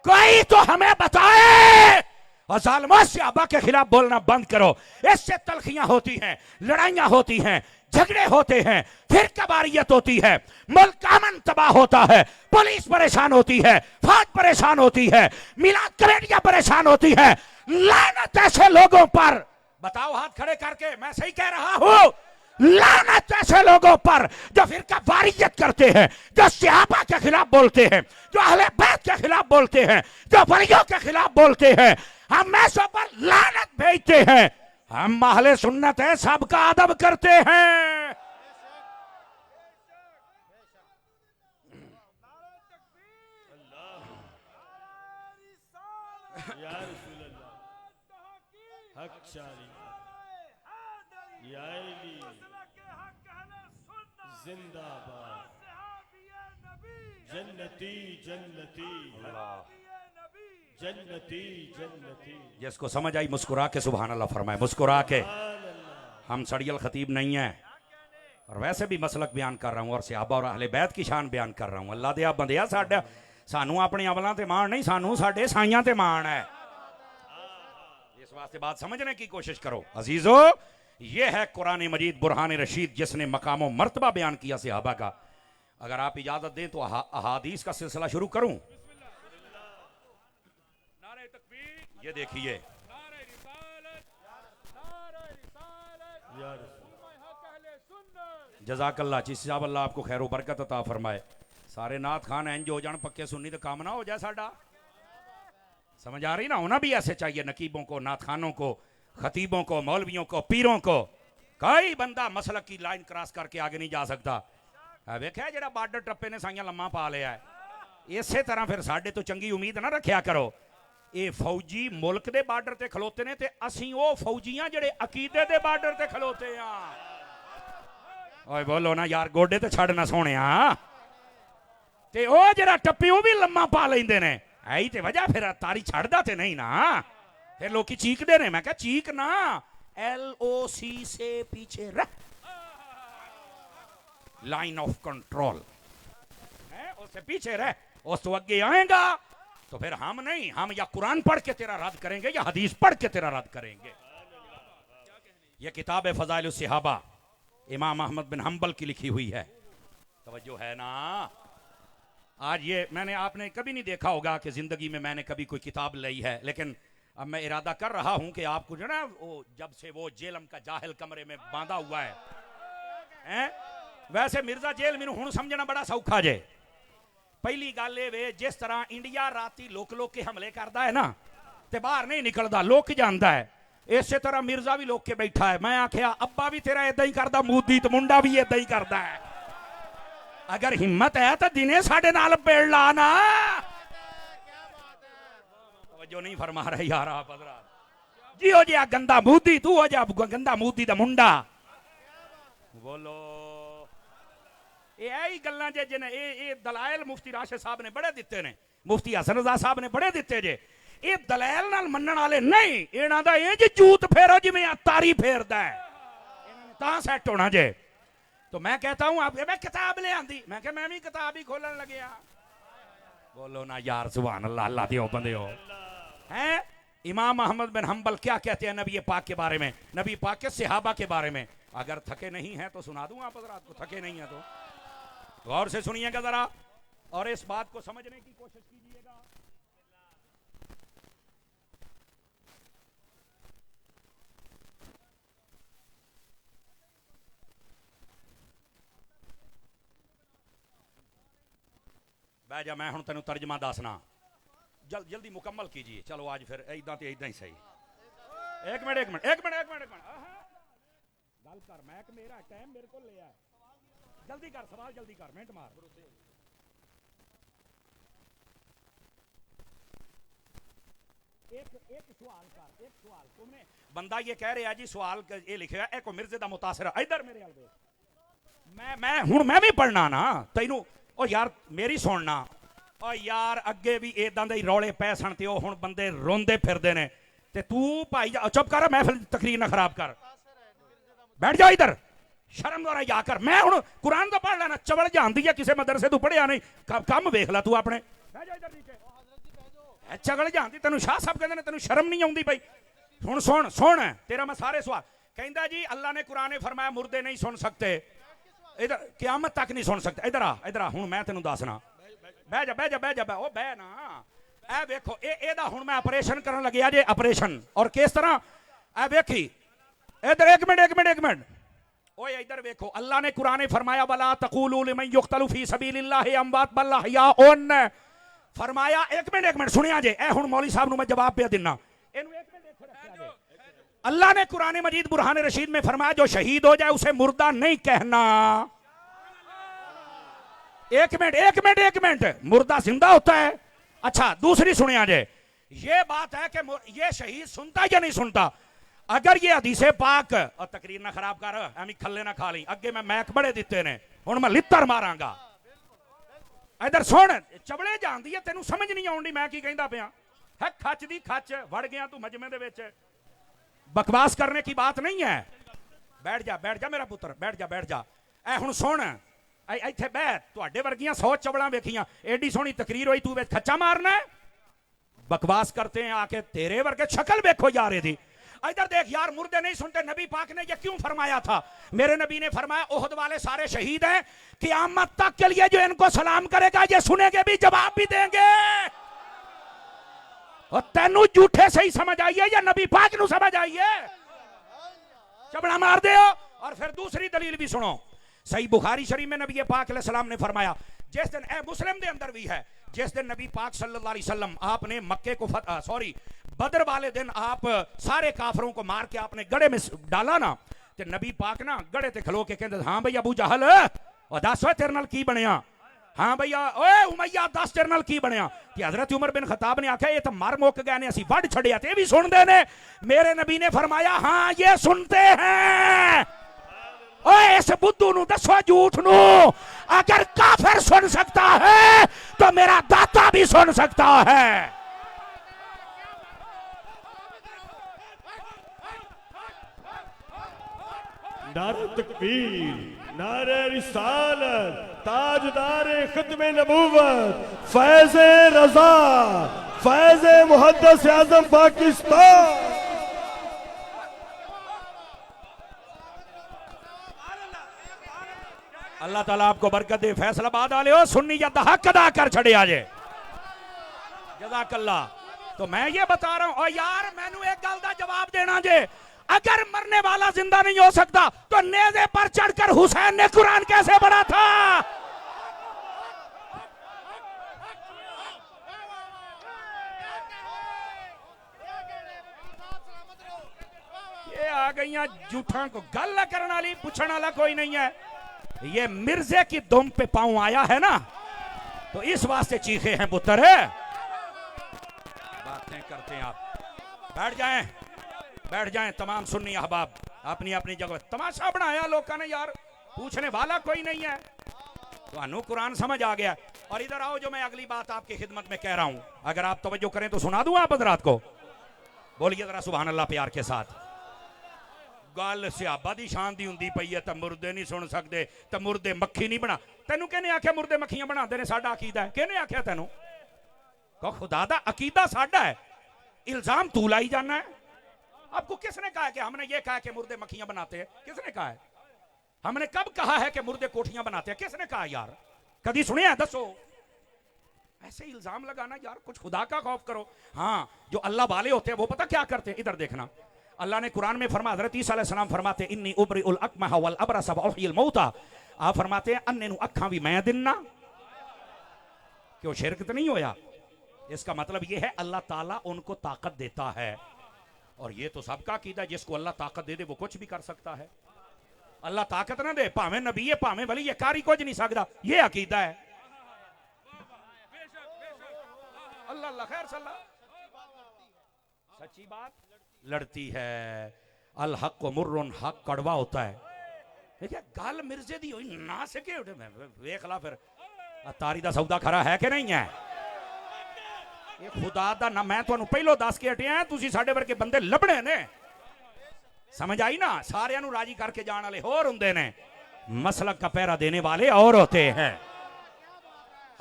कोई तो हमें बताए। और जालिमों सहाबा के खिलाफ बोलना बंद करो। इससे तलखियां होती हैं, लड़ाइयां होती हैं, झगड़े होते हैं, फिर कबारियत होती है, मुल्क अमन तबाह होता है, पुलिस परेशान होती है, फौज परेशान होती है, मिलाद कमेटियां परेशान होती है। लानत ऐसे लोगों पर, बताओ हाथ खड़े करके, मैं सही कह रहा हूं, लानत ऐसे लोगों पर जो फिरका वारियत करते हैं, जो सहाबा के खिलाफ बोलते हैं, जो अहले बैत के खिलाफ बोलते हैं, जो वलियों के खिलाफ बोलते हैं। हम ऐसों पर लानत भेजते हैं। हम अहले सुन्नत है, सबका अदब करते हैं। अच्छा जी, या अली जिंदाबाद, जन्नती जन्नती जन्नती जन्नती। जिसको समझ आई मुस्कुरा के सुभान अल्लाह फरमाए, मुस्कुरा के। हम सड़ियल खतीब नहीं है और वैसे भी मसलक बयान कर रहा हूँ और सहाबा और अहले बैत की शान बयान कर रहा हूँ। अल्लाह दे बंदिया साडा सानू अपने अमलों ते मान नहीं, सानू साडे साइयां ते मान है। इस वास्ते बात समझने की कोशिश करो अजीजो। ये है कुरान मजीद बुरहान रशीद जिसने मकाम मर्तबा बयान किया सहाबा का। अगर आप इजाजत दें तो अहादीस का सिलसिला शुरू करूं। ये देखिए, जज़ाकल्लाह चिश्ती साहब, अल्लाह आपको खैर बरकत अता फरमाए। सारे नात खान इंज हो जान पक्के सुन्नी तो काम ना हो जाए साडा। समझ आ रही ना? होना भी ऐसे चाहिए। नकीबों को, नात खानों को, खतीबों को, मौलवियों को, पीरों को। कोई बंदा मसलक की लाइन क्रॉस करके आगे नहीं जा सकता। वेख्या जेड़ा बार्डर टप्पे ने साइयां लम्मा पा लिया है, इसे तरह फिर साडे तो चंगी उम्मीद ना रखिया करो। ये फौजी मुल्क दे बार्डर ते खलोते ने ते असीं ओ फौजियां जेड़े अकीदे दे बार्डर ते खलोते हैं। ओए बोलो ना यार, गोडे ते छड़ ना सोहणिया। ते ओ जेड़ा टप्पे ओ भी लम्मा पा लेंदे ने, ऐही ते वजह फिर तारी छड़दा ते नहीं ना। फिर लोग चीकदे ने। मैं कहा चीक ना, LOC से पीछे रह, लाइन ऑफ कंट्रोल है, उससे पीछे रह। उस तो आगे आएगा तो फिर हम नहीं, हम या कुरान पढ़ के तेरा रद्द करेंगे या हदीस पढ़ के तेरा रद्द करेंगे। यह किताब है फज़ाइल सहाबा, इमाम अहमद बिन हंबल की लिखी हुई है। तवज्जो है ना? आज ये मैंने, आपने कभी नहीं देखा होगा कि जिंदगी में मैंने कभी कोई किताब ली है, लेकिन अब मैं इरादा कर रहा हूं कि आपको जो ना, वो जब से वो जेलम का जाहिल कमरे में बांधा हुआ है, वैसे मिर्जा जेल मैनू हुण समझना बड़ा सौखा जे। पहली गल ये वे, जिस तरह इंडिया राती लोक लोक के हमले करता है ना, ते बाहर नहीं निकलता, लोक जाता है, इसे तरह मिर्जा भी लोक के बैठा है। मैं आख्या अब्बा भी तेरा इदा ही करता, मोदी तो मुंडा भी इदा ही करता है। अगर हिम्मत है तो दिने साडे नाल पेड़ ला ना। जो नहीं फरमा रहे यार आप हज़रात जी, हो जा गंदा मोदी, तू हो जा गंदा मोदी दा मुंडा। बोलो यही गल्लां जे जिन्हें ये दलाइल मुफ्ती राशिद साहब ने बड़े दिते ने, मुफ्ती हसन रज़ा साहब ने बड़े दिते जे। ये दलाइल नाल मनण वाले नहीं, इन्हां दा ये जे जूत फेरो जिवें तारी फेरदा है, तां सैट होना जे। तो मैं कहता हूं आप, मैं किताब ले आंदी, मैं कहा मैं भी किताब ही खोलन लगे। बोलो ना यार सुभान अल्लाह। अल्लाह दियो बंदे हो हैं। इमाम अहमद बिन हंबल क्या कहते हैं नबी पाक के बारे में, नबी पाक के सहाबा के बारे में? अगर थके नहीं हैं तो सुना दूं आप हज़रात को, थके नहीं हैं तो गौर से सुनिएगा जरा और इस बात को समझने की कोशिश कीजिएगा। बह जा, मैं हुण तेनू तर्जमा दसना, जल्दी मुकम्मल कीजिए। चलो आज फिर इदा तो इदा ही सही। एक मिनट एक मिनट एक मिनट एक मिनट एक मिनट गल कर, मैं मेरा टाइम मेरे को लिया, जल्दी कर सवाल, जल्दी कर, मिनट मार। एक सवाल कर, एक सवाल तुमने, बंदा ये कह रहा जी सवाल ये लिखे एक मिर्जे दा मुतासिर, इधर मेरे हाल देख, मैं हुण मैं भी पढ़ना ना तैनू। ओ यार मेरी सुनना, ओ यार अगे भी इदां दे रौले पै सन ते ओ हुण बंदे रोंदे फिरदे ने, ते तू भाई चुप कर, महफिल तकरीर ना खराब कर, बैठ जा इधर, शर्म द्वारा जा कर। मैं हुण कुरान तो पढ़ लेना, चवल जानदी है किसी मदरसे तू पढ़िया नहीं, कम वेख ला तू अपने। चगल जानदी, तेनू शाह साहब कहंदे ने, तेनू शर्म नहीं आउंदी भाई? हुण सुन सुन तेरा मैं सारे सवाल। कहंदा जी अल्लाह ने कुरान में फरमाया मुर्दे नहीं सुन सकते, इधर क़यामत तक नहीं सुन सकते। इधर आ हुण मैं तेनू दसना, बह जा बह जा बह जा, ओ बह ना। ए वेखो एदा हुण मैं ऑपरेशन करन लग्या जे, ऑपरेशन। और किस तरह? ए वेखी इधर, एक मिनट एक मिनट एक मिनट, ओए इधर वेखो, अल्लाह ने कुरान में फरमाया वला तक़ूलू लिमन युक़तलु फी सबीलिल्लाहि अमवात बल अहयाउन, फरमाया एक मिनट सुनिया जे। ए हुण मौलवी साहब नू मैं जवाब पे दिना, इनू एक मिनट देखो रखिया जे। अल्लाह ने कुरान मजीद बुरहान रशीद में फरमाया जो शहीद हो जाए उसे मुर्दा नहीं कहना। एक मिनट, मुर्दा जिंदा होता है। अच्छा दूसरी सुनिया जे, ये बात है कि ये शहीद सुनता या नहीं सुनता? अगर ये हदीसे पाक और तकरीर ना खराब कर एवं खले ना खा ली अगे मैं मैक बड़े दिते ने हुण मैं लित्तर मारांगा इधर सुन चबड़े जानदी है तेनू समझ नहीं आउंदी मैं की कहंदा पिया है खच दी खच वड़ गया तू मजमे दे विच बकवास करने की बात नहीं है बैठ जा मेरा पुत्र बैठ जा ऐ हुण सुन इत्थे बैठ तुहाडे वर्गियां 100 चबड़ा वेखियां एडी सोहनी तकरीर होई तू विच खच्चा मारना है बकवास करते हैं आके तेरे वर्गे शक्ल देखो यार थी इधर देख यार मुर्दे नहीं सुनते नबी पाक ने ये क्यों फरमाया था मेरे नबी ने फरमाया ओहद वाले सारे शहीद हैं क़यामत तक के लिए जो इनको सलाम करेगा ये सुनेंगे भी जवाब भी देंगे और तेनू झूठे से ही समझ आइए या नबी पाक नू समझ आइए चबड़ा मार दे और फिर दूसरी दलील भी सुनो सही बुखारी शरीफ में नबी पाक अलैहि सलाम ने फरमाया जिस दिन मुस्लिम के अंदर भी है जिस दिन नबी पाक सल्लल्लाहु अलैहि वसल्लम आपने मक्के को बदर वाले दिन आप सारे काफरों को मार के आपने गड़े में डाला ना ते नबी पाक ना गड़े ते खलो के कहते हाँ भैया अबू जहल और दस तेरे नाल की बनया हाँ भैया ओए उमैया दस तेरे नाल की बनया कि हजरत उमर बिन खताब ने आख्या ये तो मर मुक गए ने असी वड़ छड़िया ते भी सुनते ने मेरे नबी ने फरमाया हाँ ये सुनते हैं ओए इस बुद्धू नु दसो झूठ नु अगर काफिर सुन सकता है तो मेरा दाता भी सुन सकता है नारे तकबीर नारे रिसालत ताजदार खत्मे नबूवत फैज़े रजा फैज़े मुहद्दिस आज़म पाकिस्तान अल्लाह ताला आपको बरकत दे फैसलाबाद वाले हो सुन्नी या हक अदा कर छड़े आजे जज़ाकल्लाह तो मैं ये बता रहा हूं और यार मैनू एक गल दा जवाब देना जे अगर मरने वाला जिंदा नहीं हो सकता तो नेज़े पर चढ़कर हुसैन ने कुरान कैसे पढ़ा था ये आ गई झूठा को गल करने वाली पूछने वाला कोई नहीं है ये मिर्जे की दुम पे पांव आया है ना तो इस वास्ते चीखे हैं पुत्र बातें करते हैं आप बैठ जाएं तमाम सुन्नी अहबाब अपनी अपनी जगह तमाशा बनाया लोगों ने यार पूछने वाला कोई नहीं है तो कुरान समझ आ गया और इधर आओ जो मैं अगली बात आपकी खिदमत में कह रहा हूं अगर आप तवज्जो करें तो सुना दूं आप हजरात को बोलिए जरा सुभान अल्लाह प्यार के साथ गल सियाबा दी शान दी हुंदी पई है तो मुर्दे नहीं सुन सकते तो मुर्दे मक्खी नहीं बना तेनू कहने आख्या मुर्दे मक्खियां बनाते ने साडा अकीदा है कहने आख्या तेनू कहो खुदा दा अकीदा साडा है इल्जाम तू लाई जाना है आपको किसने कहा कि हमने ये कहा कि मुर्दे मक्खियां बनाते हैं किसने कहा है हमने कब कहा है कि मुर्दे कोठियां बनाते हैं किसने कहा यार कभी सुने दसो ऐसे इल्जाम लगाना यार कुछ खुदा का खौफ करो हाँ जो अल्लाह वाले होते हैं वो पता क्या करते हैं इधर देखना अल्लाह ने कुरान में फरमाया हज़रत ईसा अलैहि सलाम फरमाते इन्नी उबरिउल अकमह वल अबरस व उहयिल मौता आप फरमाते हैं अन्ने नु अखां भी मैं दिन्ना क्यों शिरक तो नहीं होया इसका मतलब ये है अल्लाह ताला उनको ताकत देता है और ये तो सबका अकीदा है जिसको अल्लाह ताकत दे दे वो कुछ भी कर सकता है अल्लाह ताकत ना दे भावें नबी है भावें वली ये कारी कुछ नहीं सकता ये अकीदा है अल्लाह अल्लाह खैर सल्ला सच्ची बात लड़ती है अल हक मुर्रुन हक कड़वा होता है देखिए गल मिर्जे दी होई ना सके उठे वेख ला फिर तारी दा सौदा खरा है कि नहीं है ये खुदा दा ना मैं तुहानू पहलो दस के हटिया तुसी साडे वर्गे बंदे लभणे ने समझ आई ना सारियां नू राजी करके जाने वाले होर हुंदे ने मसलक का पहरा देने वाले और होते हैं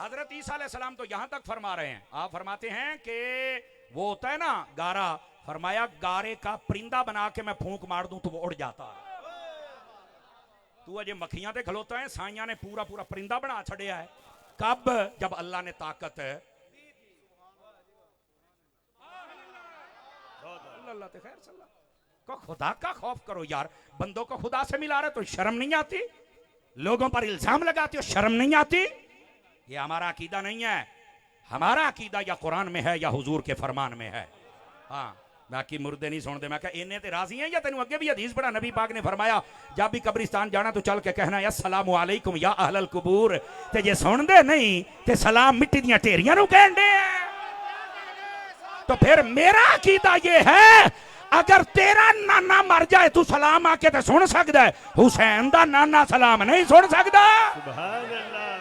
हजरत ईसा अलैहि सलाम तो यहां तक फरमा रहे हैं आप फरमाते हैं कि वो होता है ना गारा फरमाया गारे का परिंदा बना के मैं फूंक मार दूं तो वो उड़ जाता है तू अजे मक्खियां ते खलोता है साइयां ने पूरा पूरा परिंदा बना छड़िया है कब जब अल्लाह ने ताकत है अल्लाह ते खैर सल्ला को खुदा का खौफ करो यार बंदों को खुदा से मिला रहे तो शर्म नहीं आती लोगों पर इल्जाम लगाते हो शर्म नहीं आती ये हमारा अकीदा नहीं है हमारा अकीदा या कुरान में है या हुजूर के फरमान में है हाँ बाकी मुर्दे नहीं सुनते मैं कहा इन्हें ते राजी हैं या तेनू अगे भी हदीस पढ़ा नबी पाक ने फरमाया जब भी कब्रिस्तान जाना तो चल के कहना अस्सलामु अलैकुम या अहलल कुबूर ते जे सुनदे नहीं ते सलाम मिट्टी दियां ढेरियां नू कहंदे तो फिर मेरा अकीदा ये है अगर तेरा नाना मर जाए तू सलाम आके तो सुन सकता है, हुसैन दा नाना सलाम नहीं सुन सकता। सुभान अल्लाह।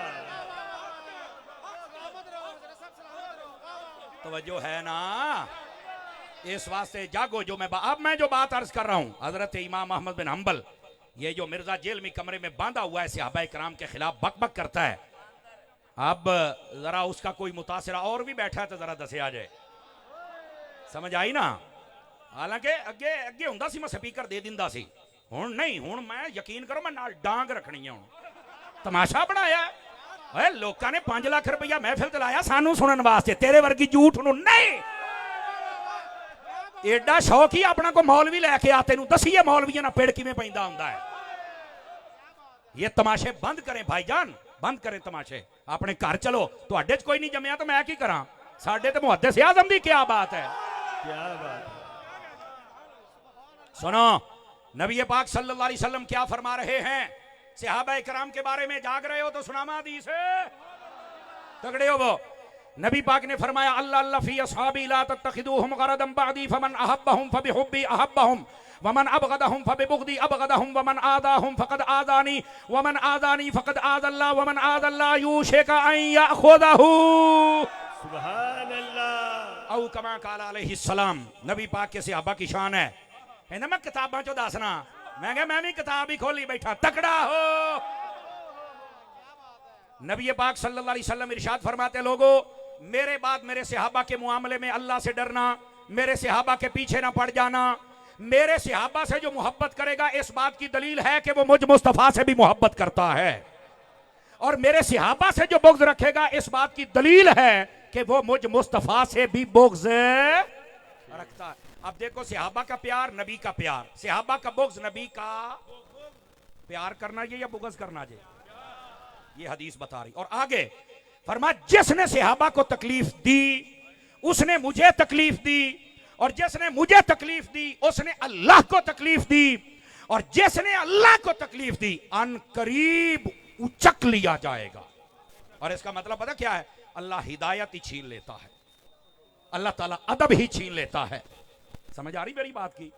तवज्जो है ना, इस वास्ते जागो। जो अब मैं जो बात अर्ज कर रहा हूं, हजरत इमाम अहमद बिन हंबल, ये जो मिर्जा जेल में कमरे में बांधा हुआ है सहाबा इकराम के खिलाफ बक बक करता है, अब जरा उसका कोई मुतासिरा और भी बैठा है तो जरा दसे आ जाए, समझ आई ना। हालांकि अगे अगे हुंदा सी मैं स्पीकर दे दिंदा सी, हुण नहीं, हुण मैं यकीन करो मैं नाल डांग रखनी है। हुण तमाशा बनाया है, लोगों ने 5 लाख रुपया महफिल ते लाया सानू सुनन वास्ते, तेरे वर्गी झूठ नूं नहीं। एडा शौक ही अपना को मौलवी लैके आ, तेनू दसीए मौलवियां ना पेड़ किवें पैंदा हुंदा है। ये तमाशे बंद करें भाईजान, बंद करें तमाशे, अपने घर चलो। तुहाडे च कोई नहीं जम्मिया तो मैं की करा, साडे ते मुहद्दिस आज़म दी क्या बात है। क्या बात है। सुनो नबी पाक सल्लल्लाहु अलैहि वसल्लम क्या फरमा रहे हैं, सहाबा इकराम के बारे में जाग रहे हो तो सुनामा हदीस है, तगड़े हो वो। नबी पाक ने फरमाया अल्लाह अल्लाह फी असहाबी ला तत्तखिदूहुम गरदम बअदी फमन अहब्बहुम फबिहुब्बी अहब्बहुम वमन अबगदहुम फबिबुगदी अबगदहुम वमन आदाहुम फकद आदानी वमन आदानी फकद आदल्लाह वमन आदल्लाह यूशिका अन याखुदहू। सुभान अल्लाह। औ कमा काला अलैहि सलाम, नबी पाक के सहाबा की शान है। कहना मैं किताबां चो दसना, मैं कहा मैं भी किताब ही खोली बैठा, तकड़ा हो। नबी पाक सल्लल्लाहु अलैहि वसल्लम इरशाद फरमाते, लोगों मेरे बाद मेरे सहाबा के मुआमले में अल्लाह से डरना, मेरे सहाबा के पीछे ना पड़ जाना। मेरे सहाबा से जो मोहब्बत करेगा इस बात की दलील है कि वो मुझ मुस्तफा से भी मोहब्बत करता है, और मेरे सहाबा से जो बुग़्ज़ रखेगा इस बात की दलील है कि वो मुझ मुस्तफा से भी बुग़्ज़ रखता है। अब देखो सहाबा का प्यार, नबी का प्यार, सहाबा का बुग़्ज़, नबी का प्यार करना ये या बुग़्ज़ करना ये, ये हदीस बता रही। और आगे फरमा जिसने सहाबा को तकलीफ दी उसने मुझे तकलीफ दी, और जिसने मुझे तकलीफ दी उसने अल्लाह को तकलीफ दी, और जिसने अल्लाह को तकलीफ दी अन करीब उचक लिया जाएगा। और इसका मतलब पता क्या है, अल्लाह हिदायत ही छीन लेता है, अल्लाह ताला अदब ही छीन लेता है। समझ आ रही मेरी बात की।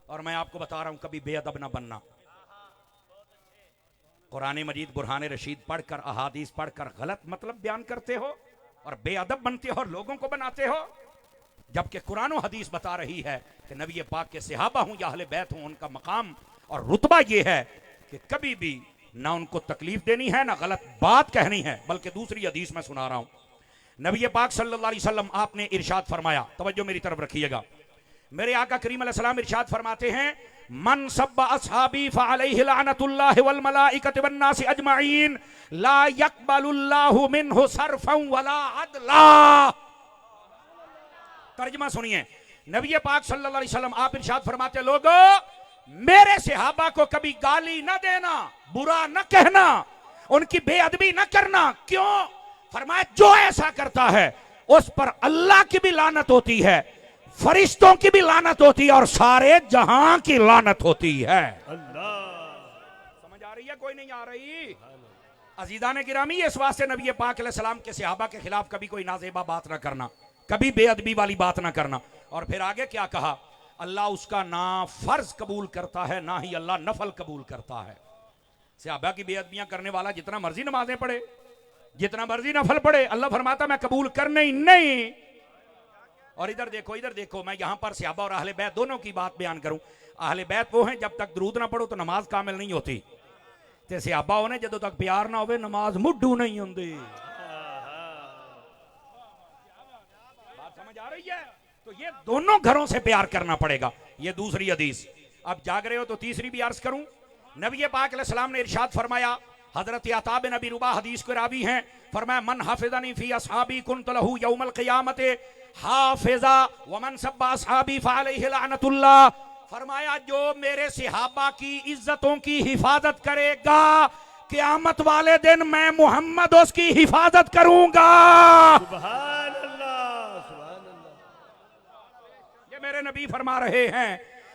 और मैं आपको बता रहा हूं कभी बेअदब ना बनना। कुरान मजीद बुरहान रशीद पढ़कर, अहादीस पढ़कर गलत मतलब बयान करते हो और बेअदब बनते हो और लोगों को बनाते हो, जबकि कुरान और हदीस बता रही है कि नबी पाक के सहाबा हूं या अहले बैत हूं, उनका मकाम और रुतबा ये है कि कभी भी ना उनको तकलीफ देनी है ना गलत बात कहनी है। बल्कि दूसरी हदीस में सुना रहा हूं, नबी पाक सल्लल्लाहु अलैहि वसल्लम आपने इरशाद फरमाया, तवज्जो मेरी तरफ रखिएगा, मेरे आका करीम अलैहिस्सलाम इरशाद फरमाते हैं मन सब्बा अस्हाबी फअलैहि लानतुल्लाहि वल मलाइकति वन नासि अजमईन ला यक़बलुल्लाहु मिन्हु सर्फन वला अदला। तर्जुमा सुनिए, नबी पाक सल्लल्लाहु अलैहि वसल्लम आप इरशाद फरमाते, लोगों मेरे सहाबा को कभी गाली न देना, बुरा न कहना, उनकी बेअदबी न करना। क्यों? फरमाया जो ऐसा करता है उस पर अल्लाह की भी लानत होती है, फरिश्तों की भी लानत होती है और सारे जहां की लानत होती है। अल्लाह। समझ आ रही है कोई नहीं आ रही? अजीज़ान गिरामी, इस वास्ते नबी पाक अलैहिस्सलाम के सहाबा के खिलाफ कभी कोई नाजेबा बात ना करना, कभी बेअदबी वाली बात ना करना। और फिर आगे क्या कहा, अल्लाह उसका ना फर्ज कबूल करता है ना ही अल्लाह नफल कबूल करता है। सहाबा की बेअदबियां करने वाला जितना मर्जी नमाजें पढ़े, जितना मर्जी नफल पढ़े, अल्लाह फरमाता मैं कबूल करने ही नहीं। और इधर देखो, इधर देखो, मैं यहां पर सहाबा और अहले बैत दोनों की बात बयान करूं। अहले बैत वो हैं जब तक दरूद ना पढ़ो तो नमाज कामिल नहीं होती, ते सहाबा होने जदों तक प्यार ना होवे नमाज मुड्ढू नहीं होंदी। बात समझ आ रही है? तो ये दोनों घरों से प्यार करना पड़ेगा। ये दूसरी हदीस। अब जाग रहे हो तो तीसरी भी अर्ज करूं। नबी पाक अलैहिस्सलाम ने इरशाद फरमाया, हजरत अता बिन अबी रुबा हदीस के रावी हैं, फरमाया मन हाफिज़नी फी असहाबी कुन्त लहू यौमल क़ियामत हाफिज़ा व मन सब्बा असहाबी फअलैहि लानतुल्लाह। फरमाया जो मेरे सहाबा की इज्जतों की हिफाजत करेगा क़यामत वाले दिन मैं मोहम्मद उसकी हिफाजत करूंगा। सुभान अल्लाह, सुभान अल्लाह। ये मेरे नबी फरमा रहे हैं।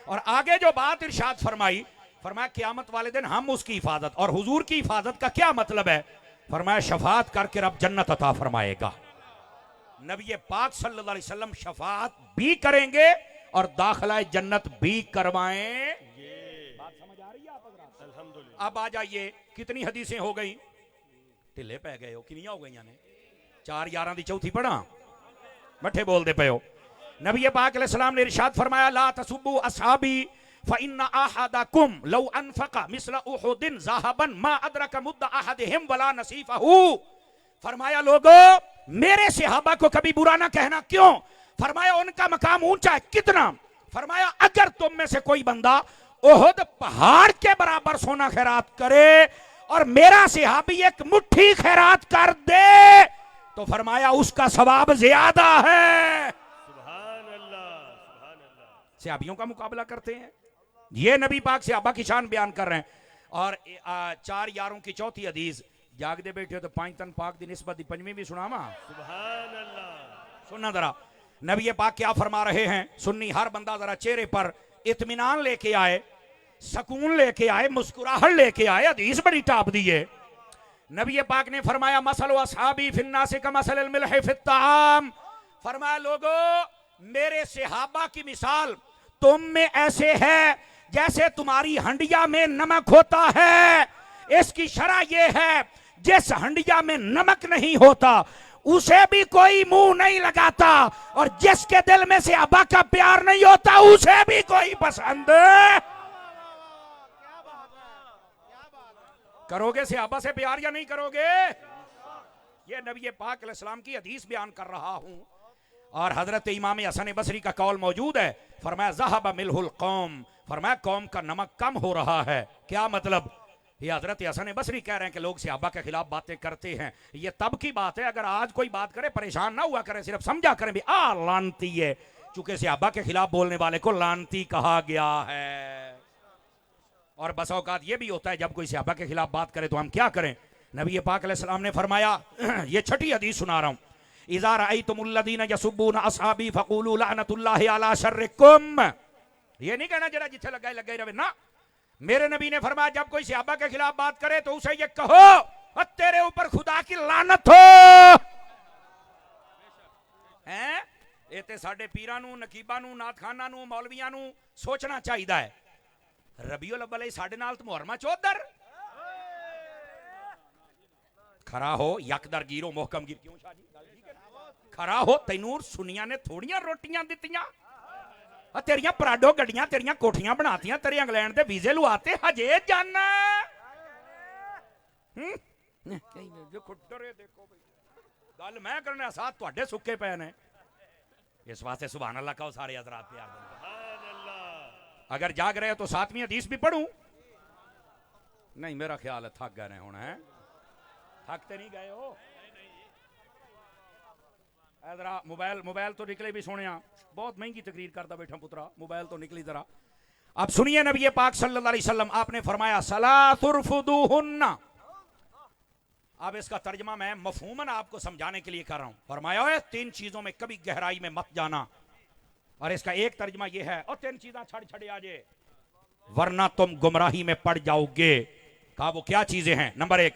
और आगे जो बात इरशाद फरमाई, फरमाया क़यामत वाले दिन हम उसकी हिफाजत। और हुजूर की हिफाजत का क्या मतलब है? फरमाया शफाअत करके रब जन्नत अता फरमाएगा। नबी पाक सल्लल्लाहु अलैहि वसल्लम शफाअत भी करेंगे और दाखिला जन्नत भी करवाएं। ये बात समझ आ रही है आप हज़रात? अल्हम्दुलिल्लाह। अब आ जाइए, कितनी हदीसें हो गई? ढिले पै गए हो, किनिया हो गई ने? 4 11 दी चौथी पढ़ा, मठे बोलते पे हो। नबी पाक अलैहिस्सलाम ने इरशाद फरमाया, ला तसुब्बु असहाबी फइन्ना अहदकुम लौ अनफक़ा मिस्ला उहुदिन ज़हबन मा अदरका मुद्दा अहदिहिम वला नसीफहू। फरमाया लोगों, मेरे सहाबा को कभी बुरा ना कहना। क्यों? फरमाया उनका मकाम ऊंचा है। कितना? फरमाया अगर तुम में से कोई बंदा उहुद पहाड़ के बराबर सोना खैरात करे और मेरा सहाबी एक मुट्ठी खैरात कर दे तो फरमाया उसका सवाब ज्यादा है। सुभान अल्लाह, सुभान अल्लाह। सहाबियों का मुकाबला करते हैं। ये नबी पाक सहाबा की शान बयान कर रहे हैं। और 4 यारों की चौथी हदीस, जागदे बैठे हो तो 5 तन पाक दी निस्बत दी पंजवीं भी सुनावा। सुभान अल्लाह। सुनना जरा, नबी पाक क्या फरमा रहे हैं। सुन्नी हर बंदा जरा चेहरे पर इत्मीनान लेके आए, सुकून लेके आए, मुस्कुराहट लेके आए। हदीस बड़ी टाप दी है। नबी पाक ने फरमाया, मसलु असहाबी फिन्नासि कमसलिल मिल्हि फित्ताम। फरमाया लोगों, मेरे सहाबा की मिसाल तुम में ऐसे है जैसे तुम्हारी हंडिया में नमक होता है। इसकी शरह यह है, जिस हंडिया में नमक नहीं होता उसे भी कोई मुंह नहीं लगाता, और जिसके दिल में सहाबा का प्यार नहीं होता उसे भी कोई पसंद। करोगे सहाबा से प्यार या नहीं करोगे? ये नबी पाक अलैहिस्सलाम की हदीस बयान कर रहा हूं। और हजरत इमाम हसन बसरी का कौल मौजूद है। फरमाया ज़हब मिलहुल कौम, फरमाया कौम का नमक कम हो रहा है। क्या मतलब? ये हजरत हसन बसरी कह रहे हैं कि लोग सहाबा के खिलाफ बातें करते हैं। ये तब की बात है, अगर आज कोई बात करे परेशान ना हुआ करे, सिर्फ समझा करें भी लानती है। चूंकि सहाबा के खिलाफ बोलने वाले को लानती कहा गया है। और बस औकात ये भी होता है जब कोई सहाबा के खिलाफ बात करे तो हम क्या करें। नबी पाक अलैहिस्सलाम ने फरमाया, ये छठी हदीस सुना रहा हूं, इज़ा रअयतुमुल्लज़ीना यसुब्बूना असहाबी फक़ूलू लअनतुल्लाहि अला शर्रिकुम। ये नहीं कहना जरा जिथे लगा लगे रहे ना। मेरे नबी ने फरमाया, जब कोई सहाबा के खिलाफ बात करे तो उसे ये कहो, तेरे ऊपर खुदा की लानत हो। हैं? ये ते साडे पीरां नूं, नकीबां नूं, नाथखानां नूं, मौलवियां नूं सोचना चाहिए है। रबीउल अव्वल साडे नाल तो मुहर्रमा चौधर खरा हो, यकदर गिरो मोहकम गिर। क्यों शाह जी? खरा हो, तैनूर सुनिया ने थोड़ियां रोटियां दित्तियां, तेरियां पराडो गड्डियां, तेरियां कोठियां बनातियां, तेरे इंग्लैंड दे वीजे लुआते, हजे जाना। देखो गल मैं करना, साथ तुहाडे सुक्के पे ने। इस वास्ते सुभान अल्लाह कहो सारे हज़रात प्यार। अगर जाग रहे हो तो 7वीं हदीस भी पढ़ूं? नहीं, मेरा ख्याल है थक गए होना है। थकते नहीं गए हो? जरा मोबाइल तो निकले भी सोने, बहुत महंगी तकरीर करता बैठा पुत्रा, मोबाइल तो निकली जरा। अब सुनिए, नबी पाक सल्लल्लाहु अलैहि वसल्लम आपने फरमाया, सलातुरफुदुहुन्ना। अब इसका तर्जमा मैं मफहूमन आपको समझाने के लिए कर रहा हूं। फरमाया है 3 चीजों में कभी गहराई में मत जाना। और इसका एक तर्जमा यह है, और 3 चीजें छड़ आ जाए वरना तुम गुमराही में पड़ जाओगे। कहा वो क्या चीजें हैं? नंबर 1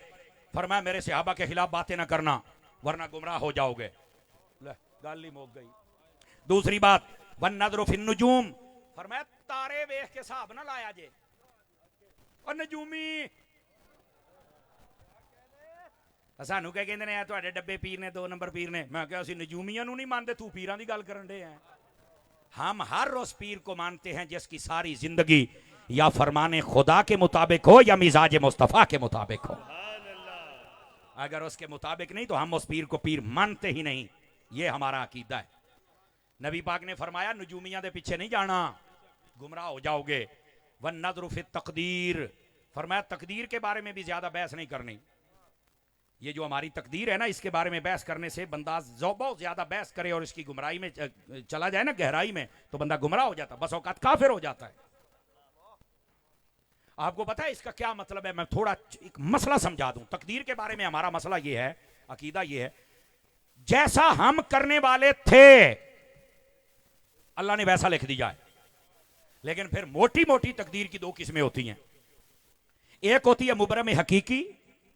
फरमाया, मेरे सहाबा के खिलाफ बातें ना करना वरना गुमराह हो जाओगे। गाली मोक गई। दूसरी बात, वन नज़रु फिन नुजूम, फरमाया तारे वेख के हिसाब ना लाया जे। और नजूमी सानू क्या कहते हैं, तुहाडे डब्बे पीर ने, 2 नंबर पीर ने। मैं क्या, नजूमियां नहीं मानते, तू पीरां दी गल करन दे हैं। हम हर उस पीर को मानते हैं जिसकी सारी जिंदगी या फरमाने खुदा के मुताबिक हो या मिजाज मुस्तफ़ा के मुताबिक हो। अगर उसके मुताबिक नहीं तो हम उस पीर को पीर मानते ही नहीं। ये हमारा अकीदा है। नबी पाक ने फरमाया, नजूमियां दे पीछे नहीं जाना, गुमराह हो जाओगे। वन नज़रु फित तकदीर, फरमाया तकदीर के बारे में भी ज्यादा बहस नहीं करनी। ये जो हमारी तकदीर है ना, इसके बारे में बहस करने से बंदा बहुत ज्यादा बहस करे और इसकी गुमराही में चला जाए ना, गहराई में, तो बंदा गुमराह हो जाता, बस औकात काफिर हो जाता है। आपको पता है इसका क्या मतलब है? मैं थोड़ा एक मसला समझा दूं। तकदीर के बारे में हमारा मसला ये है, अकीदा ये है, जैसा हम करने वाले थे अल्लाह ने वैसा लिख दिया है। लेकिन फिर मोटी मोटी तकदीर की 2 किस्में होती हैं। एक होती है मुबरम हकीकी,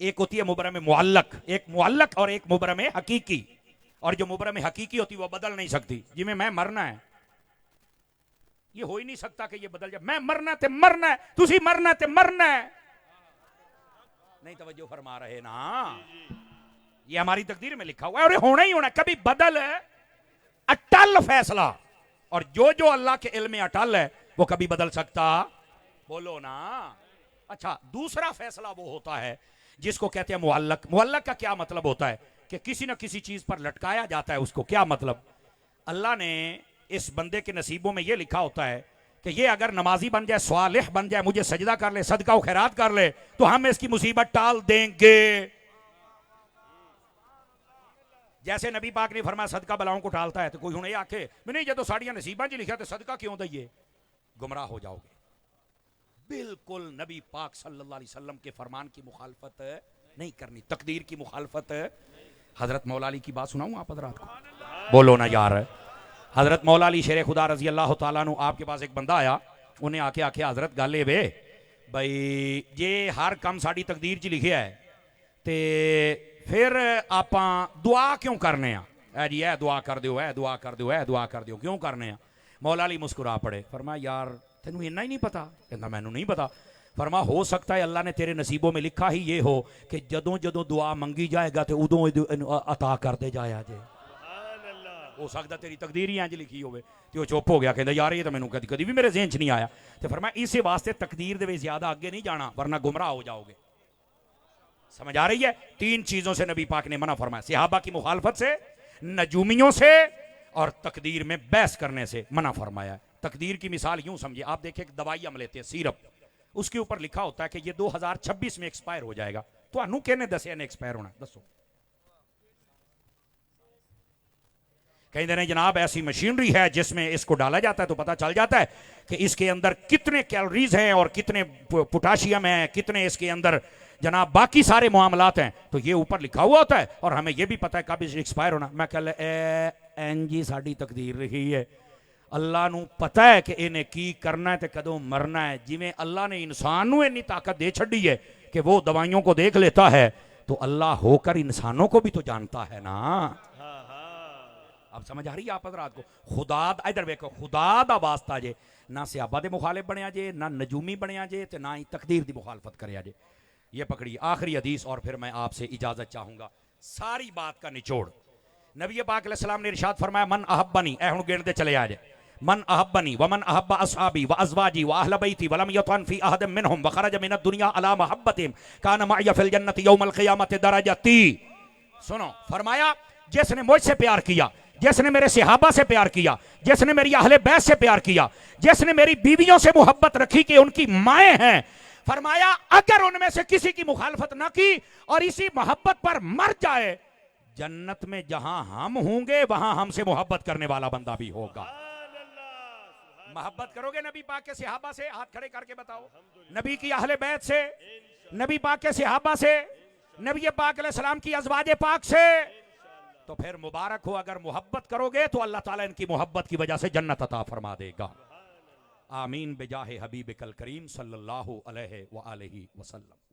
एक होती है मुबरम मुअल्लक। एक मुअल्लक और एक मुबरम हकीकी। और जो मुबरम हकीकी होती है वो बदल नहीं सकती। जिसमें मैं मरना है, ये हो ही नहीं सकता कि ये बदल जाए। मैं मरना ते मरना है, तुसी मरना ते मरना है। नहीं तवज्जो फरमा रहे ना, ये हमारी तकदीर में लिखा हुआ है और ये होना ही होना। कभी बदल है, अटल फैसला, और जो जो अल्लाह के इल्म में अटल है वो कभी बदल सकता, बोलो ना। अच्छा, दूसरा फैसला वो होता है जिसको कहते हैं मुअल्लक। मुअल्लक का क्या मतलब होता है कि किसी ना किसी चीज पर लटकाया जाता है उसको। क्या मतलब? अल्लाह ने इस बंदे के नसीबों में यह लिखा होता है कि ये अगर नमाजी बन जाए, स्वालिह बन जाए, मुझे सजदा कर ले, सदका व खैरात कर ले, तो हम इसकी मुसीबत टाल देंगे। जैसे नबी पाक ने फरमाया सदका बलाओं को टालता है, तो कोई हुणे आखे नहीं जो तो साड़ियां नसीबा जी लिखा तो सदका क्यों दइए, गुमराह हो जाओगे। बिल्कुल नबी पाक सल्लल्लाहु अलैहि वसल्लम के फरमान की मुखालफत नहीं करनी, तकदीर की मुखालफत। हजरत मौला अली की बात सुनाऊं आप हजरात को, बोलो ना यार। हजरत मौला अली शेर खुदा रजी अल्लाह तआला अन्हु, आपके पास एक बंदा आया, उन्हें आके आखे हजरत गल वे भाई जे हर काम साड़ी तकदीर च लिखिया है ते फिर आप दुआ क्यों करने आ जी, है दुआ कर दो, है दुआ कर दो, है दुआ कर दो, क्यों करने आ? मौला अली मुस्कुरा पड़े, फरमाया यार तेनू इन्ना ही नहीं पता? कहता मैनू नहीं पता। फरमा हो सकता है अल्लाह ने तेरे नसीबों में लिखा ही ये हो कि जदों जदों दुआ मंगी जाएगा तो उदों अता करते जाया जे। हो सकता तेरी तकदीर ही इंज लिखी होवे। ते वो चुप हो गया, कहता यार ये तो मैनू कदी कदी भी मेरे ज़हन च नहीं आया। तो फरमाया इस वास्ते तकदीर दे ज्यादा आगे नहीं जाना वरना गुमराह हो जाओगे। समझ आ रही है? तीन चीजों से नबी पाक ने मना फरमाया, सहाबा की मुखालफत से, नजूमियों से, और तकदीर में बहस करने से मना फरमाया। तकदीर की मिसाल यूं समझिए, आप देखिए दवाई हम लेते हैं सिरप, उसके ऊपर लिखा होता है कि ये 2026 में एक्सपायर हो जाएगा। तो अनु कहने दसिया ने एक्सपायर होना, दसो? कहते नहीं जनाब ऐसी मशीनरी है जिसमें इसको डाला जाता है तो पता चल जाता है कि इसके अंदर कितने कैलोरीज हैं और कितने पोटाशियम है, कितने इसके अंदर जनाब बाकी सारे मामलात हैं। तो ये ऊपर लिखा हुआ होता है और हमें ये भी पता है कब एक्सपायर होना। मैं कह एन जी साड़ी तकदीर रही है, अल्लाह नू पता है कि इन्हें की करना है तो कदों मरना है। जिमें अल्लाह ने इंसान नू इन्नी ताकत दे छड़ी है कि वो दवाइयों को देख लेता है, तो अल्लाह होकर इंसानों को भी तो जानता है ना। अब समझ आ रही है आप हज़रात को? खुदा इधर देखो, खुदा दा वास्ता जे ना सहाबा दे मुखालिफ बनया जे, ना नजूमी बनया जे, ते ना ही तकदीर दी मुखालफत करया जे। ये पकड़िए आखिरी हदीस और फिर मैं आपसे इजाजत चाहूंगा। सारी बात का निचोड़ नबी पाक अलैहिस्सलाम ने इरशाद फरमाया, मन अहब्बनी, ए हुण गिनते चले आ जे, मन अहब्बनी व मन अहब्बा असहाबी व अज़वाजी व अहल बैती व लम यतन फी अहद मिनहुम व खरज मिन दुनिया अला महब्बतिहिम कान मअय फिल जन्नति यौमल क़ियामति दरजती। सुनो, फरमाया जिसने मुझसे प्यार किया, जिसने मेरे सहाबा से प्यार किया, जिसने मेरी अहले बैत से प्यार किया, जिसने मेरी बीवियों से मोहब्बत रखी कि उनकी माएँ हैं, फरमाया अगर उनमें से किसी की मुखालफत ना की और इसी मोहब्बत पर मर जाए, जन्नत में जहां हम होंगे वहां हमसे मोहब्बत करने वाला बंदा भी होगा। मोहब्बत करोगे नबी पाक के सहाबा से? हाथ खड़े करके बताओ। नबी की अहले बैत से, नबी पाक के सहाबा से, नबी पाक अलैहिस्सलाम की अज़वाजे पाक से, तो फिर मुबारक हो। अगर मोहब्बत करोगे तो अल्लाह ताला इनकी मोहब्बत की वजह से जन्नत अता फरमा देगा। आमीन बिजाहे हबीब कल करीम सल्लल्लाहु अलैहि व आलिहि वसल्लम।